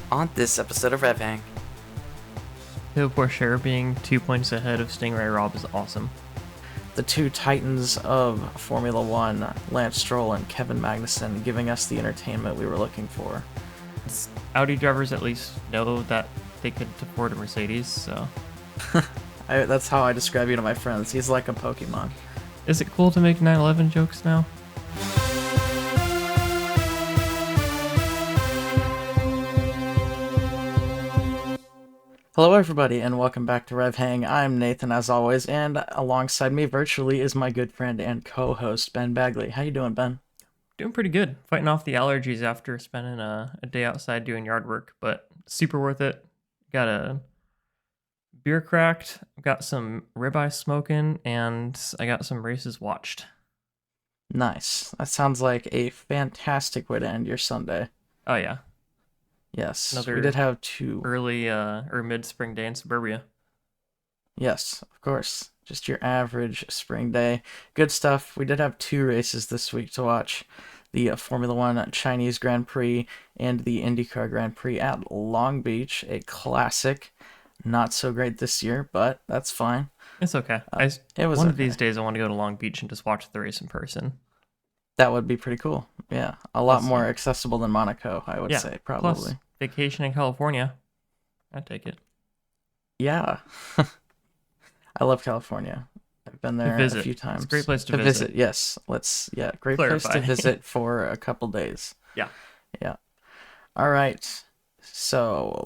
On this episode of RevHang, Hill Porsche being 2 points ahead of Stingray Robb is awesome. the two titans of Formula One, Lance Stroll and Kevin Magnussen, giving us the entertainment we were looking for. Audi drivers at least know that they could afford a Mercedes, so. That's how I describe you to my friends. He's like a Pokemon. Is it cool to make 9/11 jokes now? Hello everybody and welcome back to RevHang. I'm Nathan as always, and alongside me virtually is my good friend and co-host Ben Bagley. How you doing, Ben? Doing pretty good. Fighting off the allergies after spending a day outside doing yard work, but super worth it. Got a beer cracked, got some ribeye smoking, and I got some races watched. Nice. That sounds like a fantastic way to end your Sunday. Oh yeah, Yes, another we did have two. early or mid-spring day in suburbia. Yes, of course. Just your average spring day. Good stuff. We did have two races this week to watch. The Formula One Chinese Grand Prix and the IndyCar Grand Prix at Long Beach. A classic. Not so great this year, but that's fine. It's okay. It was One of okay. these days I want to go to Long Beach and just watch the race in person. That would be pretty cool. Yeah, a lot Plus, more accessible than Monaco, I would say, probably. Plus, vacation in California. I'd take it. Yeah. I love California. I've been there a few times. It's a great place to visit. Yes. Great place to visit for a couple days. Yeah. All right. So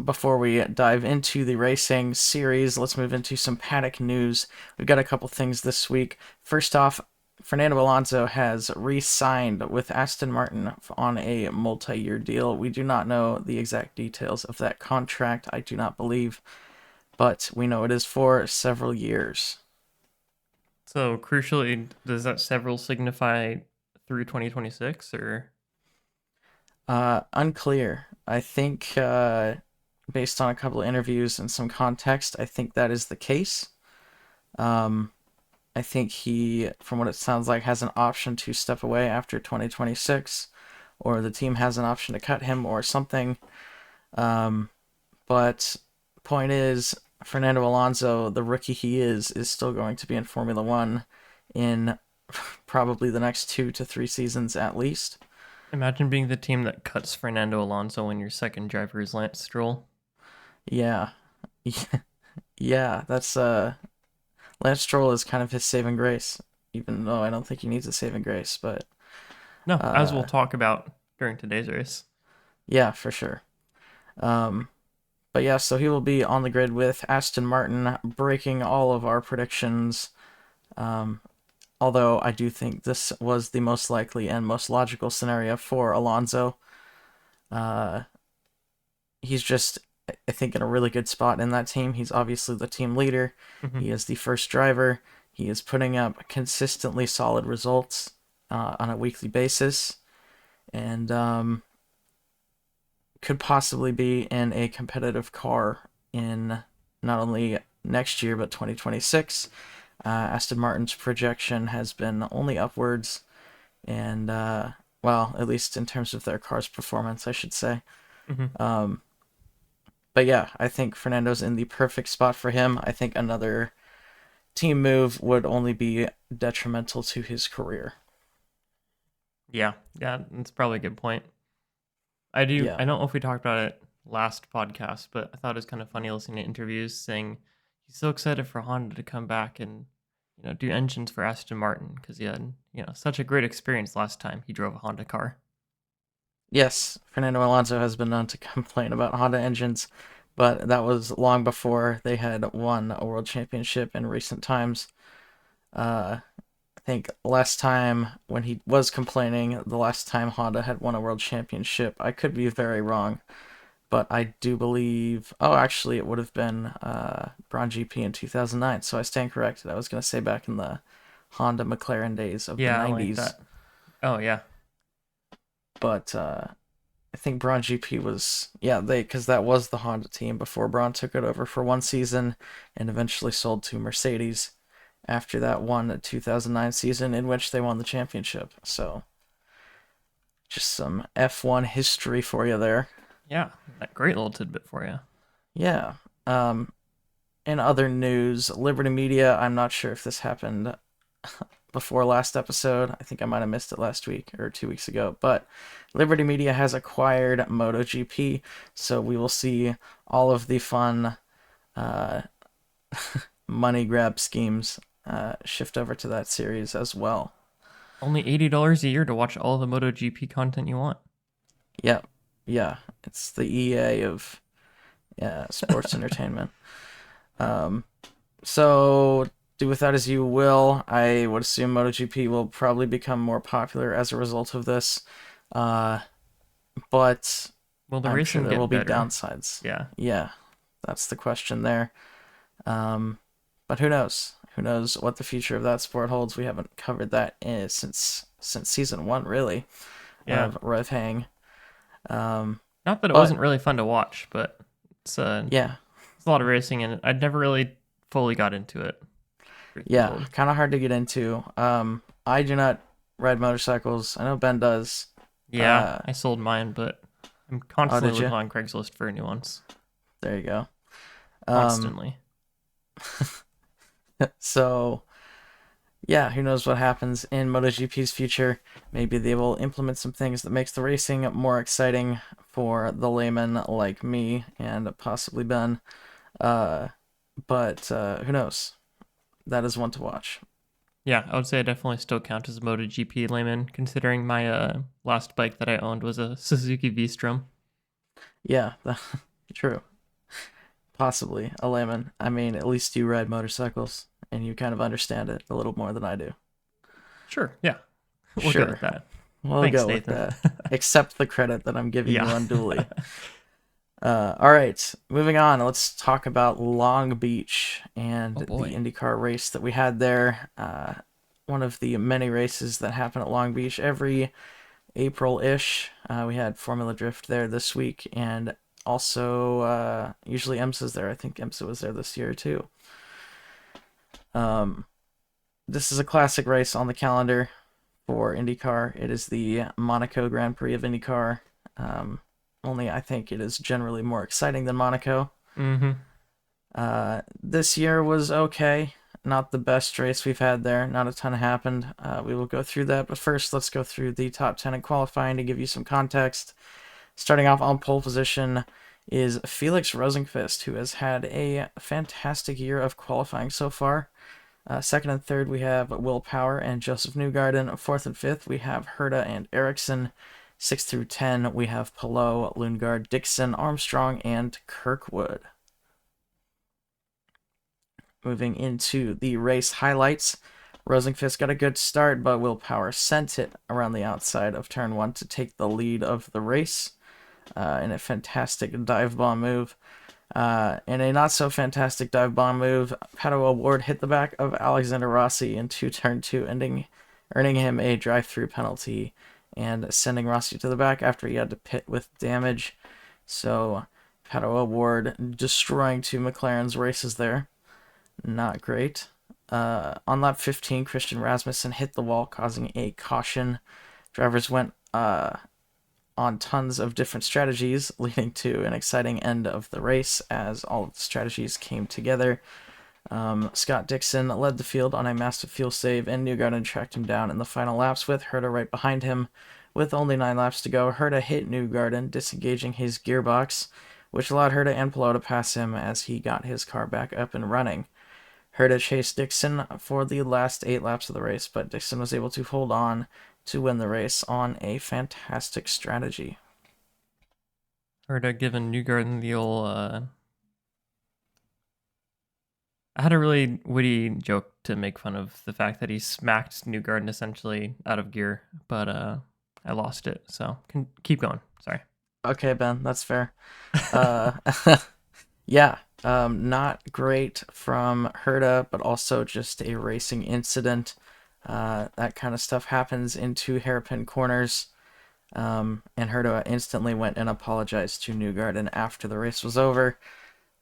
before we dive into the racing series, let's move into some paddock news. We've got a couple things this week. First off, Fernando Alonso has re-signed with Aston Martin on a multi-year deal. We do not know the exact details of that contract, I do not believe, but we know it is for several years. So, crucially, does that several signify through 2026, or? Unclear. I think, based on a couple of interviews and some context, I think that is the case. I think he, from what it sounds like, has an option to step away after 2026, or the team has an option to cut him or something. But point is, Fernando Alonso, the rookie he is still going to be in Formula One in probably the next 2 to 3 seasons at least. Imagine being the team that cuts Fernando Alonso when your second driver is Lance Stroll. Yeah. Yeah, that's Lance Stroll is kind of his saving grace, even though I don't think he needs a saving grace, but no, as we'll talk about during today's race. Yeah, for sure. But yeah, so he will be on the grid with Aston Martin, breaking all of our predictions. Although I do think this was the most likely and most logical scenario for Alonso. He's just, I think, in a really good spot in that team. He's obviously the team leader. Mm-hmm. He is the first driver. He is putting up consistently solid results on a weekly basis. And could possibly be in a competitive car in not only next year, but 2026. Aston Martin's projection has been only upwards, and well, at least in terms of their car's performance, I should say. Mm-hmm. But yeah, I think Fernando's in the perfect spot for him. I think another team move would only be detrimental to his career. Yeah, that's probably a good point. I don't know if we talked about it last podcast, but I thought it was kind of funny listening to interviews saying he's so excited for Honda to come back and do engines for Aston Martin because he had such a great experience last time he drove a Honda car. Yes, Fernando Alonso has been known to complain about Honda engines, but that was long before they had won a world championship in recent times. I think last time when he was complaining, the last time Honda had won a world championship, I could be very wrong, but I do believe, actually it would have been Braun GP in 2009, so I stand corrected. I was going to say back in the Honda McLaren days of the 90s. Like that. Oh, yeah. But I think Braun GP was, because that was the Honda team before Braun took it over for one season and eventually sold to Mercedes after that 2009 season in which they won the championship. So just some F1 history for you there. Yeah, that great little tidbit for you. Yeah. Um, in other news, Liberty Media, I'm not sure if this happened before last episode. I think I might have missed it last week or 2 weeks ago, but Liberty Media has acquired MotoGP, so we will see all of the fun uh, money grab schemes shift over to that series as well. Only $80 a year to watch all the MotoGP content you want. Yeah, yeah, it's the EA of sports entertainment. Um, so do with that as you will. I would assume MotoGP will probably become more popular as a result of this, uh, but Will the I'm sure racing there will get be better? downsides. Yeah. Yeah, that's the question there. Um, but who knows? Who knows what the future of that sport holds? We haven't covered that since season one, really, Yeah. of RevHang. Um, Not that it but wasn't really fun to watch, but yeah, it's a lot of racing, and I'd never really fully got into it. Truth be yeah, told. kind of hard to get into. I do not ride motorcycles. I know Ben does. Yeah, Uh, I sold mine, but I'm oh, constantly did looking you? on Craigslist for new ones. There you go. Um, Constantly. so yeah, who knows what happens in MotoGP's future? Maybe they will implement some things that makes the racing more exciting for the layman like me and possibly Ben. Uh, but who knows? That is one to watch. Yeah, I would say I definitely still count as a MotoGP layman, considering my last bike that I owned was a Suzuki V-Strom. Yeah, true. Possibly a layman. I mean, at least you ride motorcycles and you kind of understand it a little more than I do. Sure, yeah, we'll go Sure, with that. we'll Thanks, go with Nathan. that. Accept the credit that I'm giving you Yeah. unduly. All right, moving on. Let's talk about Long Beach and Oh the boy. IndyCar race that we had there. One of the many races that happen at Long Beach every April-ish. We had Formula Drift there this week, and also usually IMSA's there. I think IMSA was there this year too. Um, this is a classic race on the calendar for IndyCar. It is the Monaco Grand Prix of IndyCar. Only I think it is generally more exciting than Monaco. Mm-hmm. This year was okay. Not the best race we've had there. Not a ton happened. We will go through that, but first let's go through the top 10 in qualifying to give you some context. Starting off on pole position is Felix Rosenqvist, who has had a fantastic year of qualifying so far. Second and third, we have Will Power and Joseph Newgarden. Fourth and fifth, we have Herta and Ericsson. 6 through 10, we have Palou, Lundgaard, Dixon, Armstrong, and Kirkwood. Moving into the race highlights, Rosenqvist got a good start, but Will Power sent it around the outside of turn one to take the lead of the race in a fantastic dive bomb move. In a not so fantastic dive bomb move, Pato O'Ward hit the back of Alexander Rossi into turn two, earning him a drive-through penalty and sending Rossi to the back after he had to pit with damage. So Pato O'Ward destroying two McLaren's races there. Not great. On lap 15, Christian Rasmussen hit the wall, causing a caution. Drivers went on tons of different strategies, leading to an exciting end of the race as all of the strategies came together. Scott Dixon led the field on a massive fuel save, and Newgarden tracked him down in the final laps with Herta right behind him. With only 9 laps to go, Herta hit Newgarden, disengaging his gearbox, which allowed Herta and Palou to pass him as he got his car back up and running. Herta chased Dixon for the last 8 laps of the race, but Dixon was able to hold on to win the race on a fantastic strategy. Heard of giving Newgarden the old. I had a really witty joke to make fun of the fact that he smacked Newgarden essentially out of gear, but I lost it. So can keep going. Sorry. Okay, Ben, that's fair. Uh, yeah, not great from Herta, but also just a racing incident. That kind of stuff happens in two hairpin corners. And Herta instantly went and apologized to Newgarden after the race was over.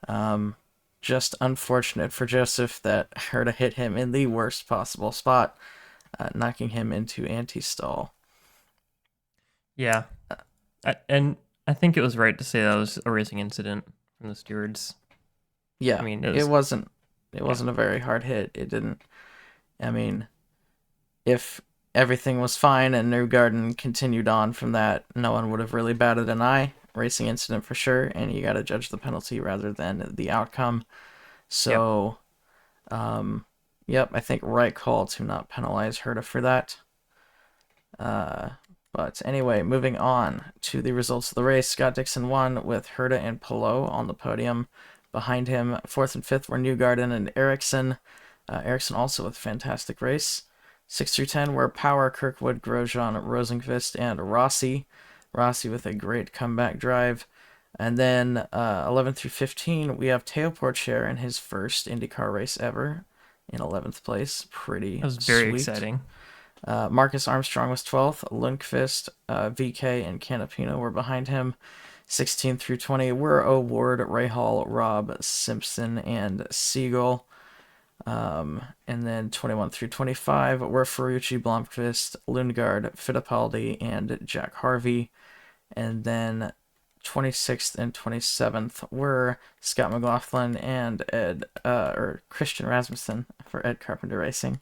Um, just unfortunate for Joseph that Herta hit him in the worst possible spot, knocking him into anti-stall. Yeah, and I think it was right to say that was a racing incident from the stewards. I Yeah, mean, it it was, wasn't it yeah, wasn't a very hard hit. It didn't. I mean, if everything was fine and Newgarden continued on from that, no one would have really batted an eye. Racing incident for sure, and you got to judge the penalty rather than the outcome. yep. So, yep, I think right call to not penalize Herta for that. Uh, but anyway, moving on to the results of the race. Scott Dixon won with Herta and Palou on the podium. Behind him, fourth and fifth were Newgarden and Ericsson. Ericsson also with a fantastic race. 6 through 10 were Power, Kirkwood, Grosjean, Rosenqvist, and Rossi. Rossi with a great comeback drive. And then 11 through 15, we have Teo Porcher in his first IndyCar race ever in 11th place. Pretty That was very sweet. exciting. Marcus Armstrong was 12th. Lundqvist, VK, and Canapino were behind him. 16 through 20 were O'Ward, Rahal, Robb, Simpson, and Siegel. And then 21 through 25 were Ferrucci, Blomqvist, Lundgaard, Fittipaldi, and Jack Harvey. And then 26th and 27th were Scott McLaughlin and Christian Rasmussen for Ed Carpenter Racing.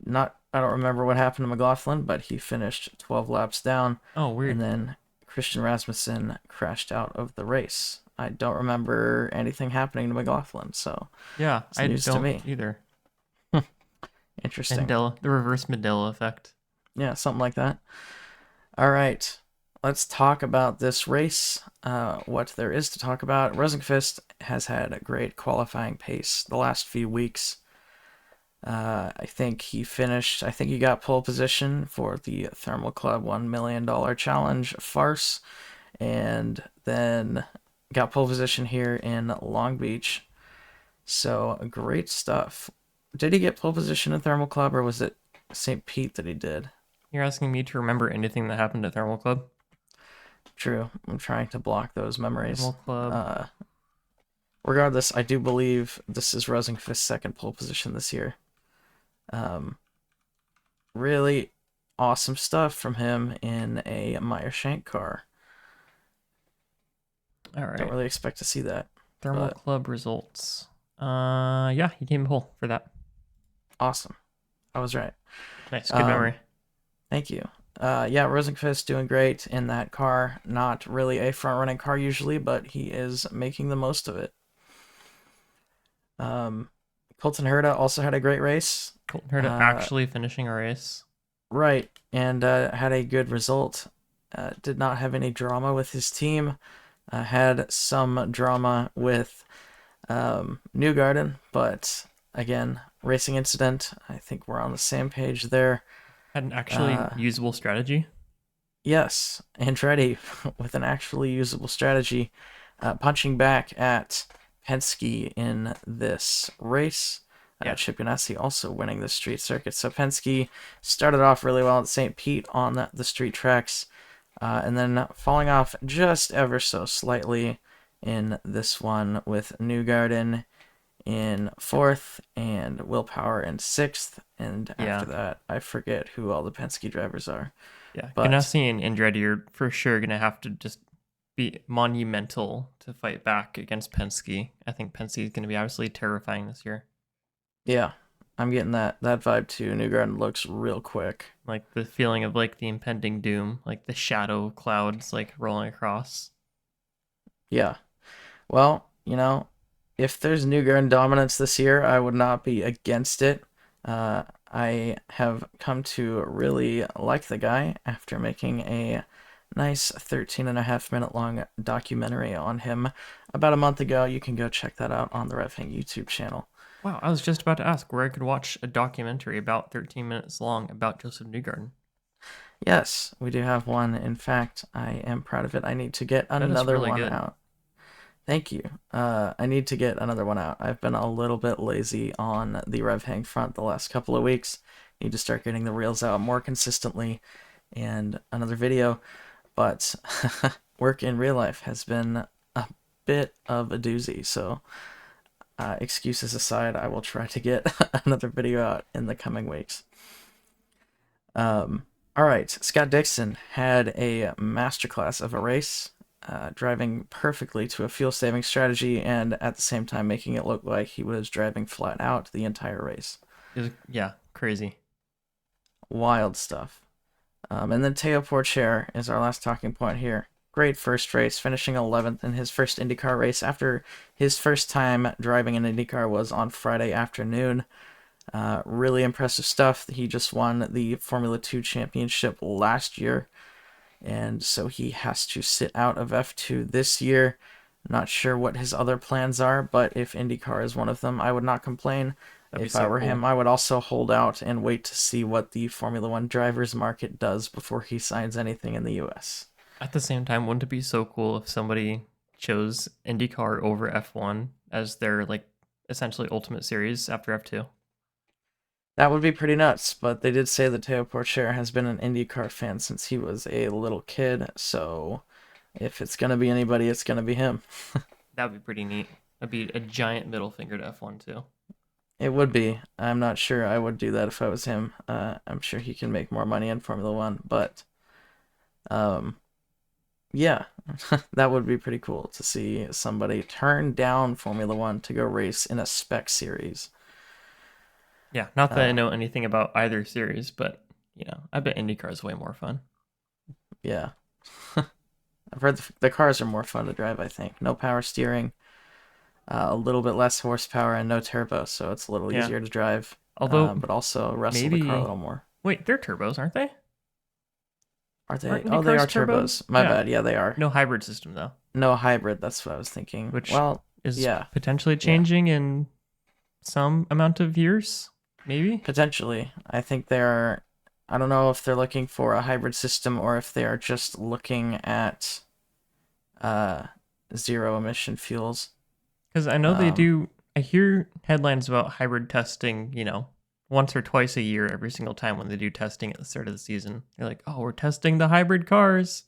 Not I don't remember what happened to McLaughlin, but he finished 12 laps down, Oh, and weird. then Christian Rasmussen crashed out of the race. I don't remember anything happening to McLaughlin, so Yeah, it's I news to don't me. either. Interesting. Mandela, the reverse Mandela effect. Yeah, something like that. All right, let's talk about this race. What there is to talk about. Rosenqvist has had a great qualifying pace the last few weeks. I think he got pole position for the Thermal Club $1 million challenge farce, and then got pole position here in Long Beach. So great stuff. Did he get pole position in Thermal Club, or was it St. Pete that he did? You're asking me to remember anything that happened at Thermal Club? True. I'm trying to block those memories. Thermal Club. Uh, Regardless, I do believe this is Rosenqvist's second pole position this year. Um, Really awesome stuff from him in a Meyer Shank car. All Don't right. really expect to see that, Thermal but Club results. Yeah, he came whole for that. awesome. I was right. Nice, good Um, memory. Thank you. Yeah, Rosenqvist doing great in that car. Not really a front running car usually, but he is making the most of it. Um, Colton Herta also had a great race. Colton Herta Uh, actually finishing a race. right, and had a good result. Did not have any drama with his team. Had some drama with Newgarden, but again, racing incident. I think we're on the same page there. Had an actually Uh, usable strategy. yes, Andretti with an actually usable strategy, punching back at Penske in this race. Yeah, Chip Ganassi also winning the street circuit. So Penske started off really well at St. Pete on the street tracks, and then falling off just ever so slightly in this one with Newgarden in fourth and Willpower in sixth. And yeah, after that, I forget who all the Penske drivers are. yeah. But Ganassi and Andretti are for sure gonna have to just be monumental to fight back against Penske. I think Penske is gonna be absolutely terrifying this year. yeah, I'm getting that vibe too. Newgarden looks real quick. Like the feeling of like the impending doom, like the shadow clouds like rolling across. Yeah. Well, if there's Newgarden dominance this year, I would not be against it. I have come to really like the guy after making a nice 13 and a half minute long documentary on him about a month ago. You can go check that out on the RevHang YouTube channel. Wow, I was just about to ask where I could watch a documentary about 13 minutes long about Joseph Newgarden. Yes, we do have one. In fact, I am proud of it. I need to get That is another really one good. out. Thank you. I need to get another one out. I've been a little bit lazy on the RevHang front the last couple of weeks. Need to start getting the reels out more consistently and another video. But work in real life has been a bit of a doozy. So, excuses aside, I will try to get another video out in the coming weeks. All right, Scott Dixon had a masterclass of a race, driving perfectly to a fuel-saving strategy and at the same time making it look like he was driving flat out the entire race. Yeah, crazy. Wild stuff. And then Teo Porcher is our last talking point here. Great first race, finishing 11th in his first IndyCar race after his first time driving an IndyCar was on Friday afternoon. Really impressive stuff. He just won the Formula 2 championship last year, and so he has to sit out of F2 this year. Not sure what his other plans are, but if IndyCar is one of them, I would not complain. That'd be If I so were cool. him, I would also hold out and wait to see what the Formula One drivers market does before he signs anything in the US. At the same time, wouldn't it be so cool if somebody chose IndyCar over F1 as their like essentially ultimate series after F2? That would be pretty nuts, but they did say that Teo Porcher has been an IndyCar fan since he was a little kid, so if it's gonna be anybody, it's gonna be him. That'd be pretty neat. That'd be a giant middle finger to F1 too. It would be. I'm not sure I would do that if I was him. I'm sure he can make more money in Formula One, but um, yeah, that would be pretty cool to see somebody turn down Formula One to go race in a spec series. Yeah, not that I Uh, know anything about either series, but I bet IndyCar is way more fun. yeah, I've heard the cars are more fun to drive. I think no power steering, a little bit less horsepower, and no turbo, so it's a little Yeah. easier to drive, Although but also wrestle the car a maybe little more. wait, they're turbos, aren't they? Are they? Aren't Oh, they IndyCars are turbos? turbos. My Yeah. bad. Yeah, they are. No hybrid system though, No hybrid. That's what I was thinking. which Well, is yeah, potentially yeah. changing in some amount of years, maybe. Potentially. I think they're. I don't know if they're looking for a hybrid system or if they are just looking at uh, zero emission fuels. Because I know they Um, do. I hear headlines about hybrid testing, once or twice a year, every single time when they do testing at the start of the season. They're like, oh, we're testing the hybrid cars.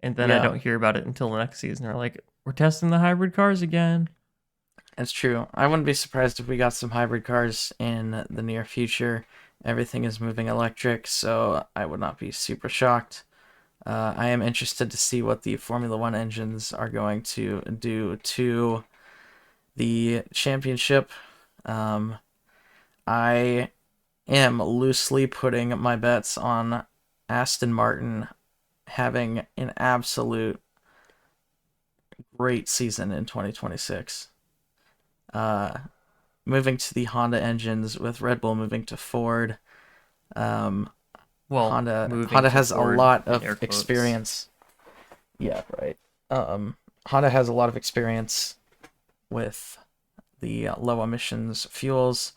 And then I yeah, don't hear about it until the next season. They're like, we're testing the hybrid cars again. it's true. I wouldn't be surprised if we got some hybrid cars in the near future. Everything is moving electric, so I would not be super shocked. I am interested to see what the Formula One engines are going to do to the championship. Um, I am loosely putting my bets on Aston Martin having an absolute great season in 2026. Uh, Moving to the Honda engines with Red Bull moving to Ford. Um, Well, Honda moving Honda to has a Ford lot in of air quotes. experience. Yeah, right. Honda has a lot of experience with the low emissions fuels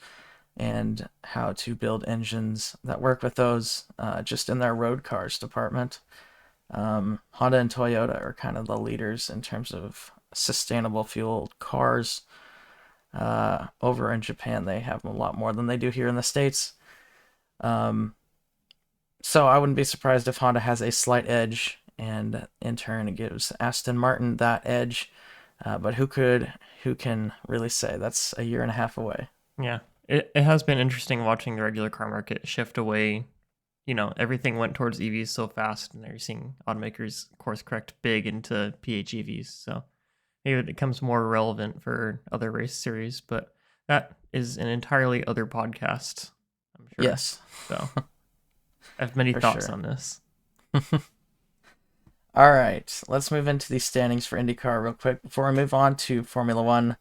and how to build engines that work with those just in their road cars department. Honda and Toyota are kind of the leaders in terms of sustainable fueled cars. Over in Japan, they have a lot more than they do here in the States. Um, so I wouldn't be surprised if Honda has a slight edge, and in turn it gives Aston Martin that edge. But who can really say? That's a year and a half away. Yeah. It has been interesting watching the regular car market shift away. Everything went towards EVs so fast, and now you're seeing automakers course correct big into PHEVs. So maybe it becomes more relevant for other race series, but that is an entirely other podcast, I'm sure. Yes, So I have many for thoughts sure. on this. All right, let's move into the standings for IndyCar real quick before we move on to Formula One.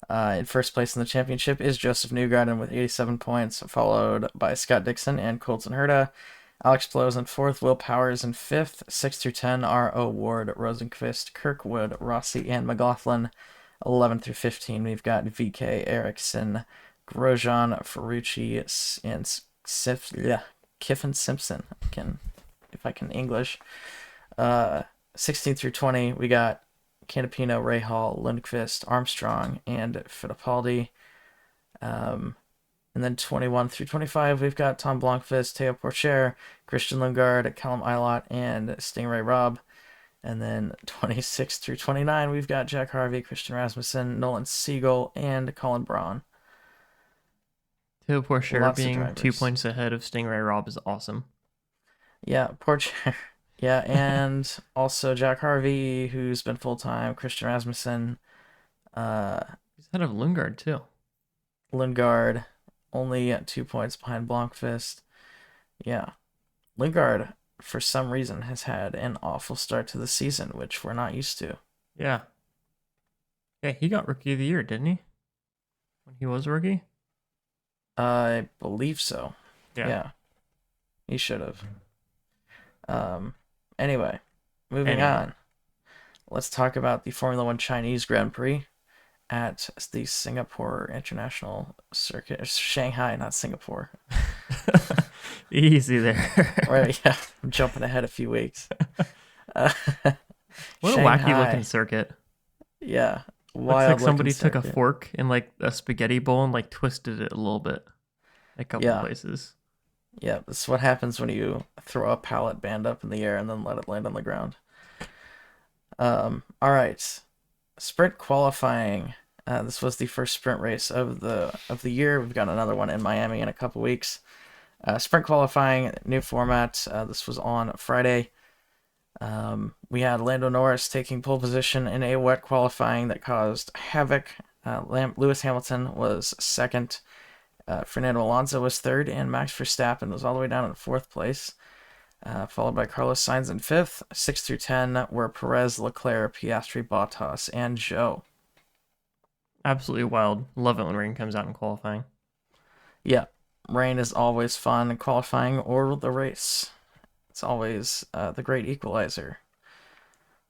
In first place in the championship is Joseph Newgarden with 87 points, followed by Scott Dixon and Colton Herta. Alex Blows in fourth, Will Powers in fifth, 6 through 10 are O'Ward, Rosenquist, Kirkwood, Rossi, and McLaughlin. 11 through 15, we've got VK, Erickson, Grosjean, Ferrucci, and Kiffin Simpson. If I can English. Uh, 16 through 20, we got Canapino, Rahal, Lundqvist, Armstrong, and Fittipaldi. And then 21 through 25, we've got Tom Blancfist, Teo Porcher, Christian Lundgaard, Callum Ilott, and Stingray Robb. And then 26 through 29, we've got Jack Harvey, Christian Rasmussen, Nolan Siegel, and Colin Braun. Teo Porcher Lots of being 2 drivers. points ahead of Stingray Robb is awesome. Yeah, yeah, and also Jack Harvey, who's been full time, Christian Rasmussen, uh, He's head of Lundgaard too. Lundgaard, only at 2 points behind Blomqvist. Yeah, Lundgaard, for some reason, has had an awful start to the season, which we're not used to. Yeah. Yeah, he got rookie of the year, didn't he? When he was a rookie? I believe so. Yeah. Yeah, he should have. Um, anyway, moving Anyway. on. Let's talk about the Formula One Chinese Grand Prix at the Singapore International Circuit, Shanghai, not Singapore. Easy there. Right, yeah, I'm jumping ahead a few weeks. Uh, What a wacky looking Shanghai, circuit. yeah, Looks like wild looking somebody took a circuit. fork and like a spaghetti bowl and like twisted it a little bit a couple Yeah, places. yeah, this is what happens when you throw a pallet band up in the air and then let it land on the ground. All right, sprint qualifying. This was the first sprint race of the year. We've got another one in Miami in a couple weeks. Sprint qualifying, new format. This was on Friday. We had Lando Norris taking pole position in a wet qualifying that caused havoc. Lewis Hamilton was second. Fernando Alonso was third, and Max Verstappen was all the way down in fourth place, followed by Carlos Sainz in fifth. 6 through 10 were Perez, Leclerc, Piastri, Bottas, and Zhou. Absolutely wild. Love it when rain comes out in qualifying. Yeah, rain is always fun in qualifying or the race. It's always the great equalizer.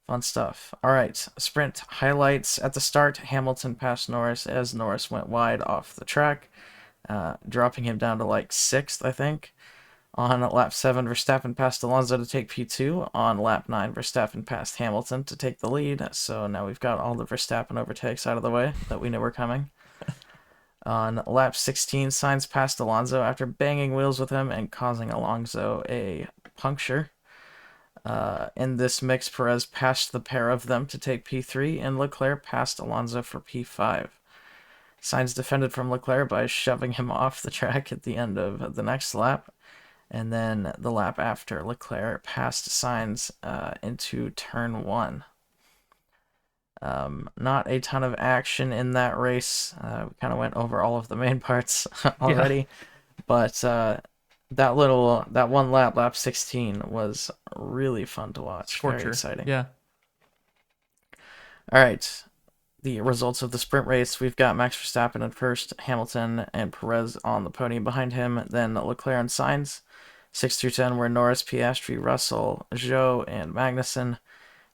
Fun stuff. All right, sprint highlights at the start. Hamilton passed Norris as Norris went wide off the track, dropping him down to like sixth, I think. On lap 7, Verstappen passed Alonso to take P2. On lap 9, Verstappen passed Hamilton to take the lead. So now we've got all the Verstappen overtakes out of the way that we knew were coming. On lap 16, Sainz passed Alonso after banging wheels with him and causing Alonso a puncture. In this mix, Perez passed the pair of them to take P3, and Leclerc passed Alonso for P5. Sainz defended from Leclerc by shoving him off the track at the end of the next lap, and then the lap after, Leclerc passed Sainz into turn one. Not a ton of action in that race. We kind of went over all of the main parts Yeah. already, but that one lap 16, was really fun to watch. Very Scorcher. exciting. Yeah. All right, the results of the sprint race. We've got Max Verstappen in first, Hamilton and Perez on the podium behind him, then Leclerc and Sainz. 6 through 10 were Norris, Piastri, Russell, Zhou, and Magnussen.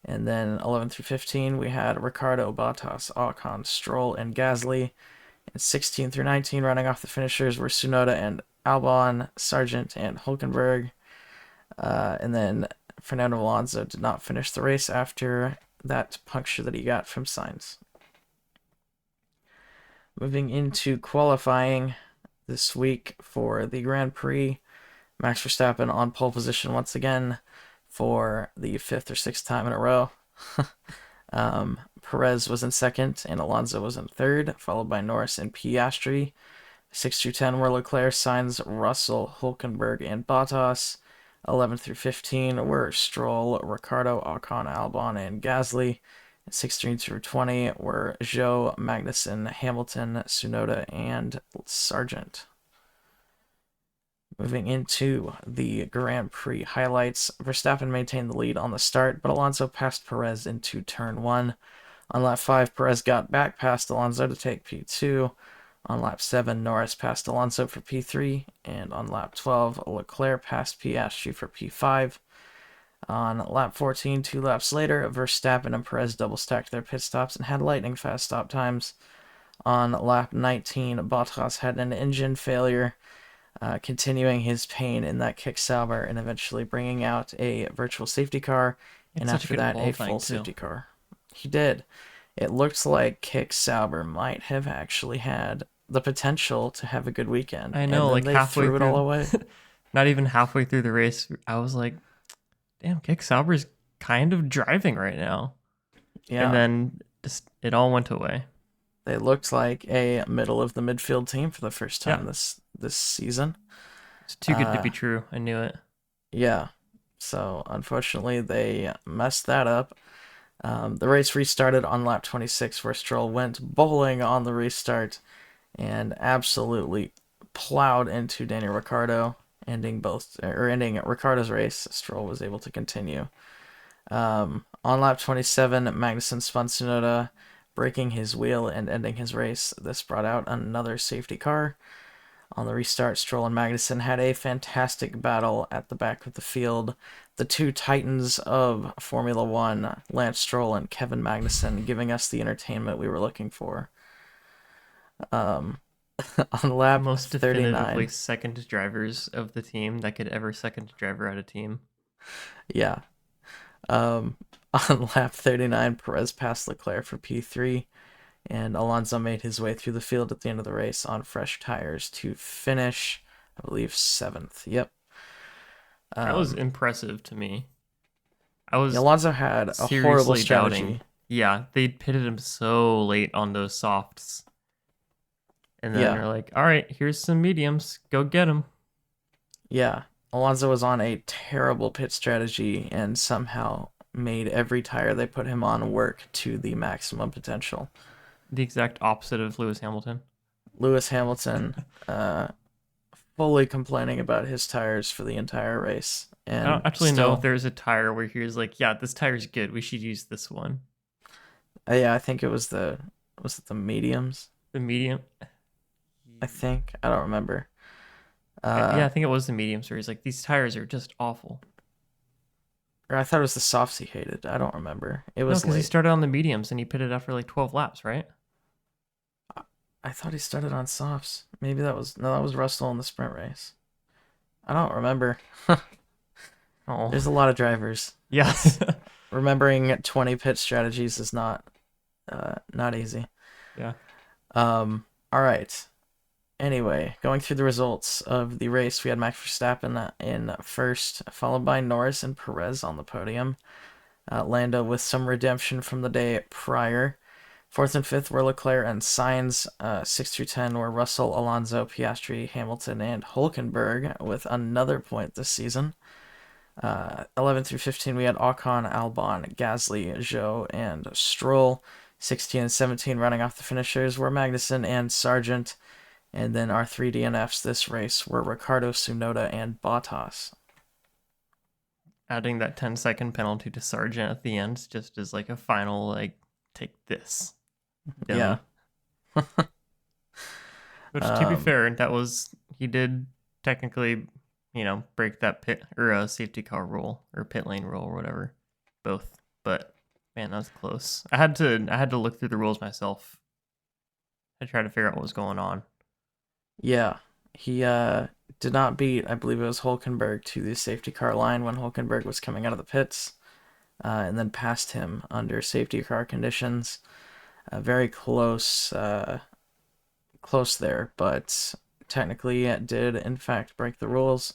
And then 11 through 15, we had Ricardo, Bottas, Ocon, Stroll, and Gasly. And 16 through 19, running off the finishers, were Tsunoda and Albon, Sargent, and Hulkenberg. And then Fernando Alonso did not finish the race after that puncture that he got from Sainz. Moving into qualifying this week for the Grand Prix, Max Verstappen on pole position once again for the fifth or sixth time in a row. Perez was in second and Alonso was in third, followed by Norris and Piastri. 6 through 10 were Leclerc, Sainz, Russell, Hulkenberg, and Bottas. 11 through 15 were Stroll, Ricardo, Ocon, Albon, and Gasly. 16 through 20 were Zhou, Magnussen, Hamilton, Tsunoda, and Sargent. Moving into the Grand Prix highlights, Verstappen maintained the lead on the start, but Alonso passed Perez into turn 1. On lap 5, Perez got back past Alonso to take P2. On lap 7, Norris passed Alonso for P3, and on lap 12, Leclerc passed Piastri for P5. On lap 14, 2 laps later, Verstappen and Perez double stacked their pit stops and had lightning fast stop times. On lap 19, Bottas had an engine failure, continuing his pain in that kick Sauber and eventually bringing out a virtual safety car, and It's such a after good that, a qualifying full too. safety car. He did. It looks like Kick Sauber might have actually had the potential to have a good weekend, I and know, then like they halfway threw it all through, away. not even halfway through the race, I was like, damn, Kick Sauber's kind of driving right now. And Yeah, then just it all went away. they looked like a middle of the midfield team for the first Yeah. time this season. It's too good to Uh, be true. I knew it. yeah, So unfortunately, they messed that up. The race restarted on lap 26, where Stroll went bowling on the restart and absolutely plowed into Daniel Ricciardo, ending Ricciardo's race. Stroll was able to continue. On lap 27, Magnussen spun Tsunoda, breaking his wheel and ending his race. This brought out another safety car. On the restart, Stroll and Magnussen had a fantastic battle at the back of the field. The two titans of Formula One, Lance Stroll and Kevin Magnussen, giving us the entertainment we were looking for. Um, on The lap most definitively 39, second drivers of the team that could ever second driver at a team. yeah. Um, on lap 39, Perez passed Leclerc for P3, and Alonso made his way through the field at the end of the race on fresh tires to finish, I believe, seventh. Yep. That was Um, impressive to me. I was Alonso had a horrible seriously doubting. strategy. Yeah, they pitted him so late on those softs. And then Yeah, they're like, all right, here's some mediums. Go get them. yeah. Alonso was on a terrible pit strategy and somehow made every tire they put him on work to the maximum potential. The exact opposite of Lewis Hamilton. Lewis Hamilton, uh, fully complaining about his tires for the entire race, I don't and actually know if still, there's a tire where he was like, yeah, this tire's good. We should use this one. yeah, I think it was the mediums. The medium. I think I don't remember. Yeah, Uh, I think it was the mediums where he's like, these tires are just awful. or I thought it was the softs he hated. I don't remember. It No, was because he late. started on the mediums and he pitted after like 12 laps, right? I thought he started on softs. Maybe that was no, that was Russell in the sprint race. I don't remember. Oh, There's a lot of drivers. yeah. It's remembering 20 pit strategies is not easy. Yeah. All right. Anyway, going through the results of the race, we had Max Verstappen in first, followed by Norris and Perez on the podium. Lando with some redemption from the day prior. Fourth and fifth were Leclerc and Sainz. 6 through 10 were Russell, Alonso, Piastri, Hamilton, and Hulkenberg with another point this season. 11 through 15, we had Ocon, Albon, Gasly, Zhou, and Stroll. 16 and 17 running off the finishers were Magnussen and Sargent. And then our three DNFs this race were Ricardo, Tsunoda, and Bottas. Adding that 10-second penalty to Sargent at the end just as like a final, like, take this, dummy. Yeah. Which, to be Um, fair, he did technically, break that pit or safety car rule or pit lane rule or whatever. Both. But man, that was close. I had to look through the rules myself. I tried to figure out what was going on. yeah. He did not beat, I believe it was Hulkenberg, to the safety car line when Hulkenberg was coming out of the pits, and then passed him under safety car conditions. Very close there, but technically it did in fact break the rules.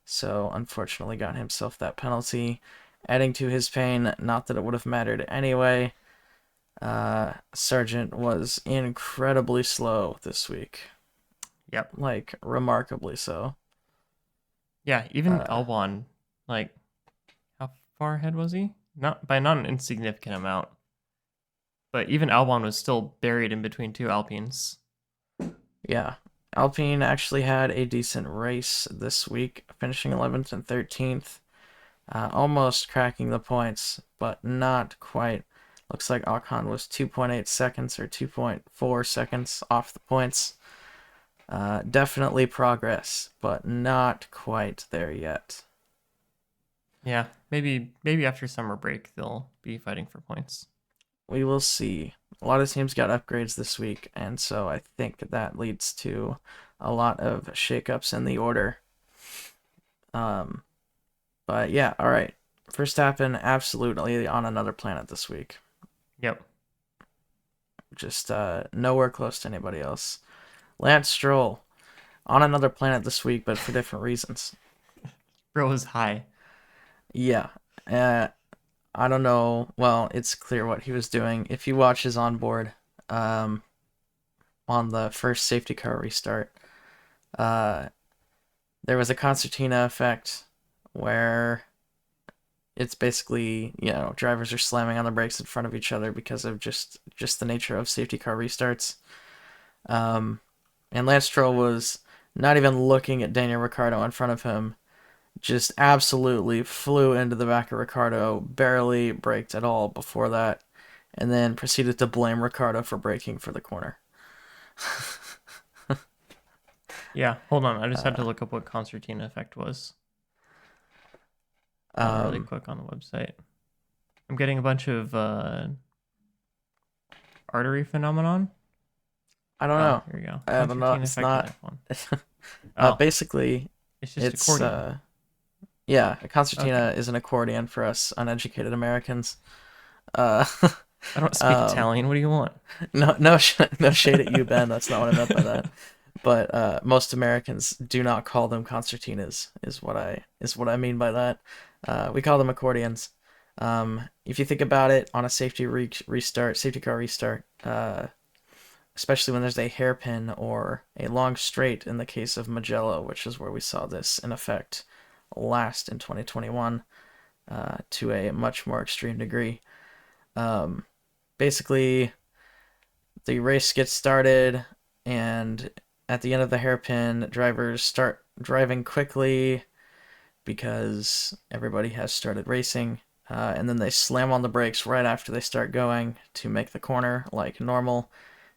So unfortunately got himself that penalty, adding to his pain. Not that it would have mattered anyway. Sargent was incredibly slow this week, Yep. like remarkably so. Yeah, even Uh, Albon, like, how far ahead was he? Not an insignificant amount. But even Albon was still buried in between two Alpines. yeah, Alpine actually had a decent race this week, finishing 11th and 13th, almost cracking the points, but not quite. Looks like Ocon was 2.8 seconds or 2.4 seconds off the points. Definitely progress, but not quite there yet. Yeah, maybe after summer break they'll be fighting for points. We will see. A lot of teams got upgrades this week, and so I think that leads to a lot of shakeups in the order. Um, but yeah, all right. Verstappen absolutely on another planet this week. Yep. Just nowhere close to anybody else. Lance Stroll on another planet this week, but for different reasons. Bro was high. Yeah. I don't know. Well, it's clear what he was doing. If you watch his onboard, um, on the first safety car restart, uh, there was a concertina effect where it's basically, drivers are slamming on the brakes in front of each other because of just the nature of safety car restarts. Um, and Lance Stroll was not even looking at Daniel Ricciardo in front of him, just absolutely flew into the back of Ricciardo, barely braked at all before that, and then proceeded to blame Ricciardo for braking for the corner. Yeah, hold on. I just had to Uh, look up what concertina effect was really um, quick on the website. I'm getting a bunch of artery phenomenon. I don't Oh, know. here we go. I don't know. Concertina It's effect in not. F1. Oh, Basically, it's just it's accordion. yeah. A concertina Okay. is an accordion for us uneducated Americans. Uh, I don't speak um, Italian. What do you want? no shade at you, Ben. That's not what I meant by that. But most Americans do not call them concertinas. Is what I mean by that. We call them accordions. If you think about it, on a safety car restart, especially when there's a hairpin or a long straight in the case of Mugello, which is where we saw this in effect last in 2021, to a much more extreme degree. Um, Basically, the race gets started, and at the end of the hairpin, drivers start driving quickly because everybody has started racing. And then they slam on the brakes right after they start going to make the corner like normal.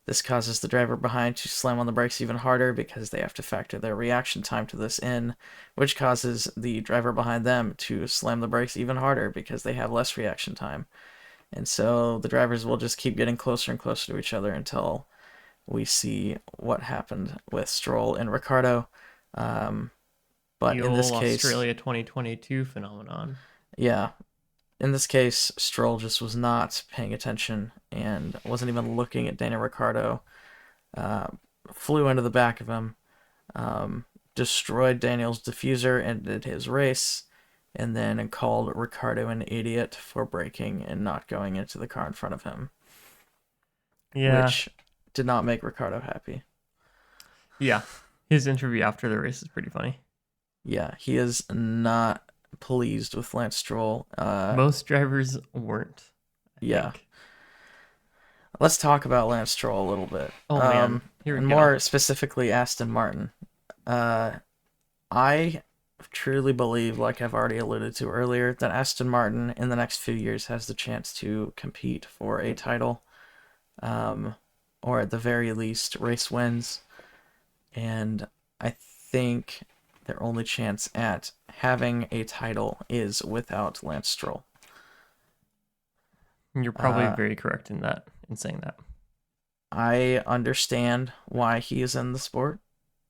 This causes the driver behind to slam on the brakes even harder because they have to factor their reaction time to this in, which causes the driver behind them to slam the brakes even harder because they have less reaction time. And so the drivers will just keep getting closer and closer to each other until we see what happened with Stroll and Ricardo. Um, but The in this old case, Australia 2022 phenomenon. yeah, in this case, Stroll just was not paying attention and wasn't even looking at Daniel Ricardo. Uh, Flew into the back of him, um, destroyed Daniel's diffuser, ended his race, and then called Ricardo an idiot for braking and not going into the car in front of him, Yeah. which did not make Ricardo happy. Yeah. His interview after the race is pretty funny. Yeah, he is not pleased with Lance Stroll. Most drivers weren't, I Yeah, think. let's talk about Lance Stroll a little bit, Oh man, here we and go. more specifically Aston Martin. Uh, I truly believe, like I've already alluded to earlier, that Aston Martin in the next few years has the chance to compete for a title, um, or at the very least, race wins. And I think their only chance at having a title is without Lance Stroll. You're probably Uh, very correct in that, in saying that. I understand why he is in the sport.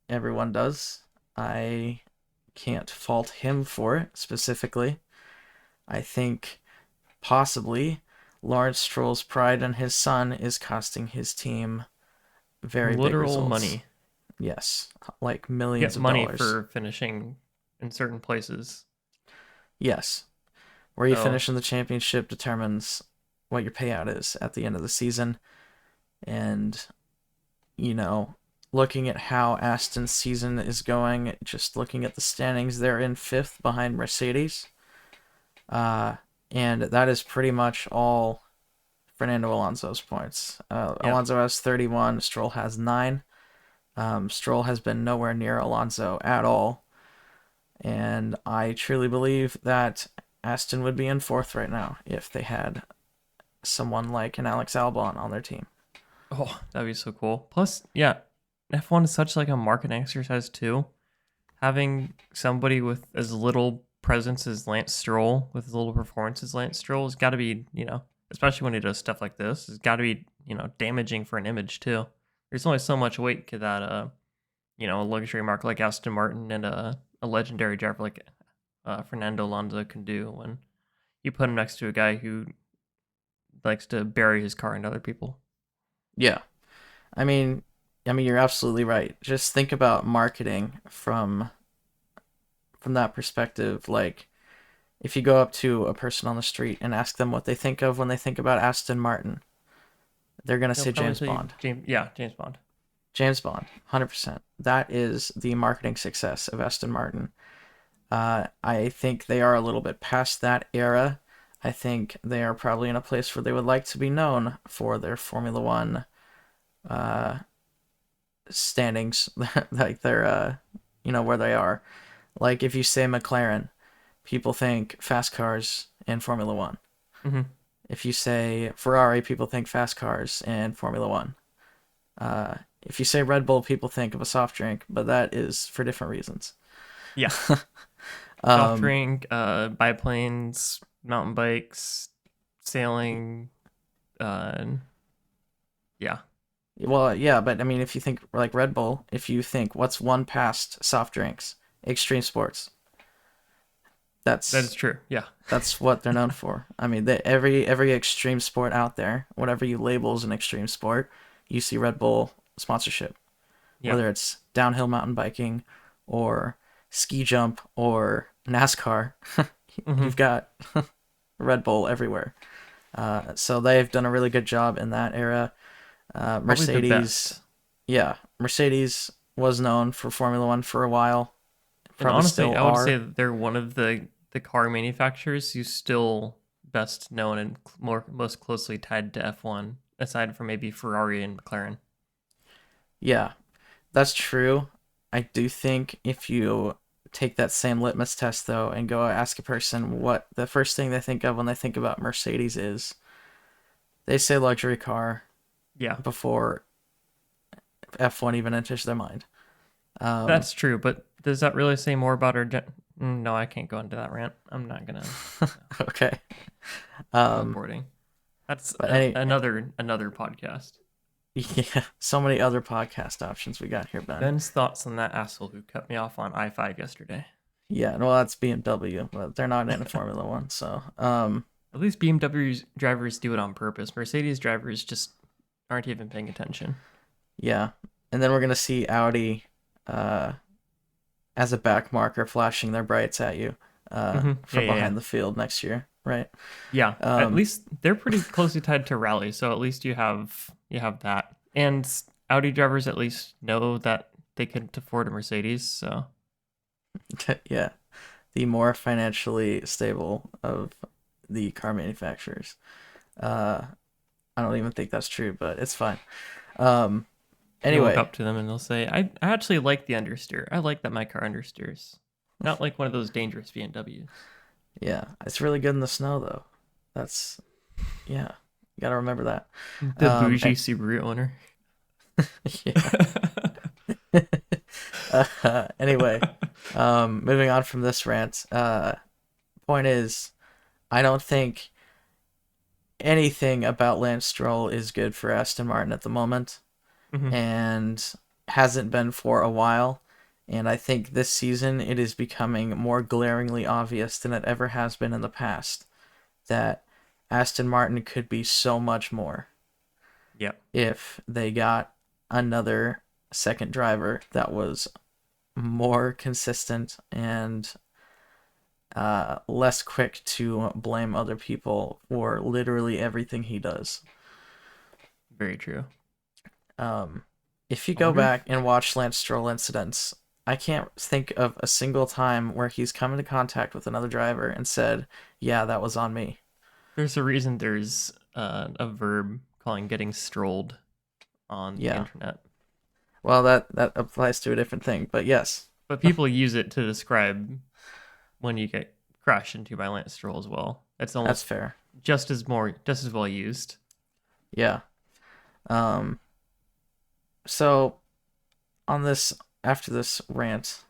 Everyone does. I can't fault him for it specifically. I think possibly Lawrence Stroll's pride in his son is costing his team very big Literal results. money. Yes, like You millions get of money dollars. for finishing in certain places. Yes, where you So finish in the championship determines what your payout is at the end of the season. And, you know, looking at how Aston's season is going, just looking at the standings, they're in fifth behind Mercedes. Uh, and that is pretty much all Fernando Alonso's points. yeah. Alonso has 31, Stroll has 9. Stroll has been nowhere near Alonso at all. And I truly believe that Aston would be in fourth right now if they had someone like an Alex Albon on their team. Oh, that'd be so cool. Plus, yeah, F1 is such like a marketing exercise too. Having somebody with as little presence as Lance Stroll, with as little performance as Lance Stroll, has got to be, especially when he does stuff like this, has got to be, damaging for an image too. There's only so much weight that a luxury marque like Aston Martin and a legendary driver like Fernando Alonso can do when you put him next to a guy who likes to bury his car into other people. Yeah, I mean, you're absolutely right. Just think about marketing from that perspective. Like, if you go up to a person on the street and ask them what they think of when they think about Aston Martin, they're gonna They'll say probably James say Bond. James Bond. James Bond, 100%. That is the marketing success of Aston Martin. I think they are a little bit past that era. I think they are probably in a place where they would like to be known for their Formula One uh, standings, like their where they are. Like if you say McLaren, people think fast cars and Formula One. Hmm. If you say Ferrari, people think fast cars and Formula One. If you say Red Bull, people think of a soft drink, but that is for different reasons. Yeah. Soft Um, drink, biplanes, mountain bikes, sailing. Uh, yeah. well, yeah, but I mean, if you think like Red Bull, if you think what's one past soft drinks, extreme sports. That is That's true. Yeah. that's what they're known for. I mean, every extreme sport out there, whatever you label as an extreme sport, you see Red Bull sponsorship. Yeah. Whether it's downhill mountain biking or ski jump or NASCAR, Hmm. you've got Red Bull everywhere. So they've done a really good job in that era. Probably the Mercedes, best. yeah, Mercedes was known for Formula One for a while, And probably honestly, still I would say are. that they're one of the car manufacturers who's still best known and more most closely tied to F1, aside from maybe Ferrari and McLaren. Yeah, that's true. I do think if you take that same litmus test though and go ask a person what the first thing they think of when they think about Mercedes is, they say luxury car Yeah, before F1 even enters their mind. Um, that's true. But does that really say more about our No, I can't go into that rant. I'm not gonna. No, okay. no Um, boarding. That's but any another podcast. Yeah, so many other podcast options we got here, Ben. Ben's thoughts on that asshole who cut me off on I-5 yesterday. Yeah, well, that's BMW, but they're not in Formula One, so At least BMW drivers do it on purpose. Mercedes drivers just aren't even paying attention. yeah. And then we're gonna see Audi uh, as a back marker flashing their brights at you Yeah, from yeah, yeah. behind the field next year, right? Yeah, at Um, least they're pretty closely tied to rally, so at least you have that. And Audi drivers at least know that they couldn't afford a Mercedes, so yeah, the more financially stable of the car manufacturers. Uh, I don't even think that's true, but it's fine. Um, you'll walk anyway, up to them and they'll say, I actually like the understeer. I like that my car understeers. Not like one of those dangerous BMWs. yeah, it's really good in the snow though. That's yeah, you gotta remember that. The bougie And Subaru owner. yeah. Anyway, moving on from this rant. Point is, I don't think anything about Lance Stroll is good for Aston Martin at the moment, Hmm. and hasn't been for a while. And I think this season it is becoming more glaringly obvious than it ever has been in the past that Aston Martin could be so much more Yep, if they got another second driver that was more consistent and less quick to blame other people for literally everything he does. very true. Um, if you I go wonder back if and watch Lance Stroll incidents, I can't think of a single time where he's come into contact with another driver and said, "Yeah, that was on me." there's a reason there's a verb calling getting strolled on the Yeah. internet. Well, that applies to a different thing, but yes, But people use it to describe when you get crashed into by Lance Stroll as well. It's that's almost fair. just as well used. Yeah. Um. So on this after this rant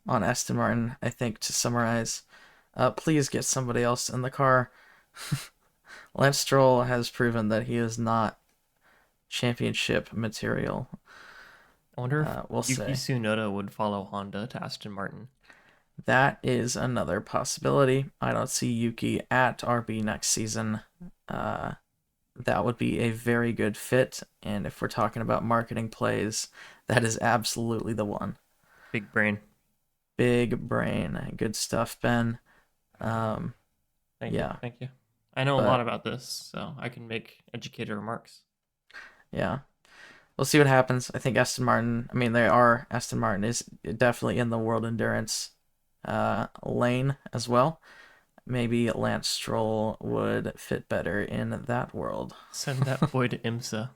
on Aston Martin, I think to summarize, please get somebody else in the car. Lance Stroll has proven that he is not championship material. I wonder if We'll Yuki say Tsunoda would follow Honda to Aston Martin. that is another possibility. I don't see Yuki at RB next season. Uh, that would be a very good fit, and if we're talking about marketing plays, that is absolutely the one. Big brain. Big brain, good stuff, Ben. Um, Thank you. yeah, Thank you. I know a lot but about this, so I can make educated remarks. yeah, we'll see what happens. I think Aston Martin. I mean, Aston Martin is definitely in the World Endurance. lane as well. Maybe Lance Stroll would fit better in that world. Send that boy to IMSA.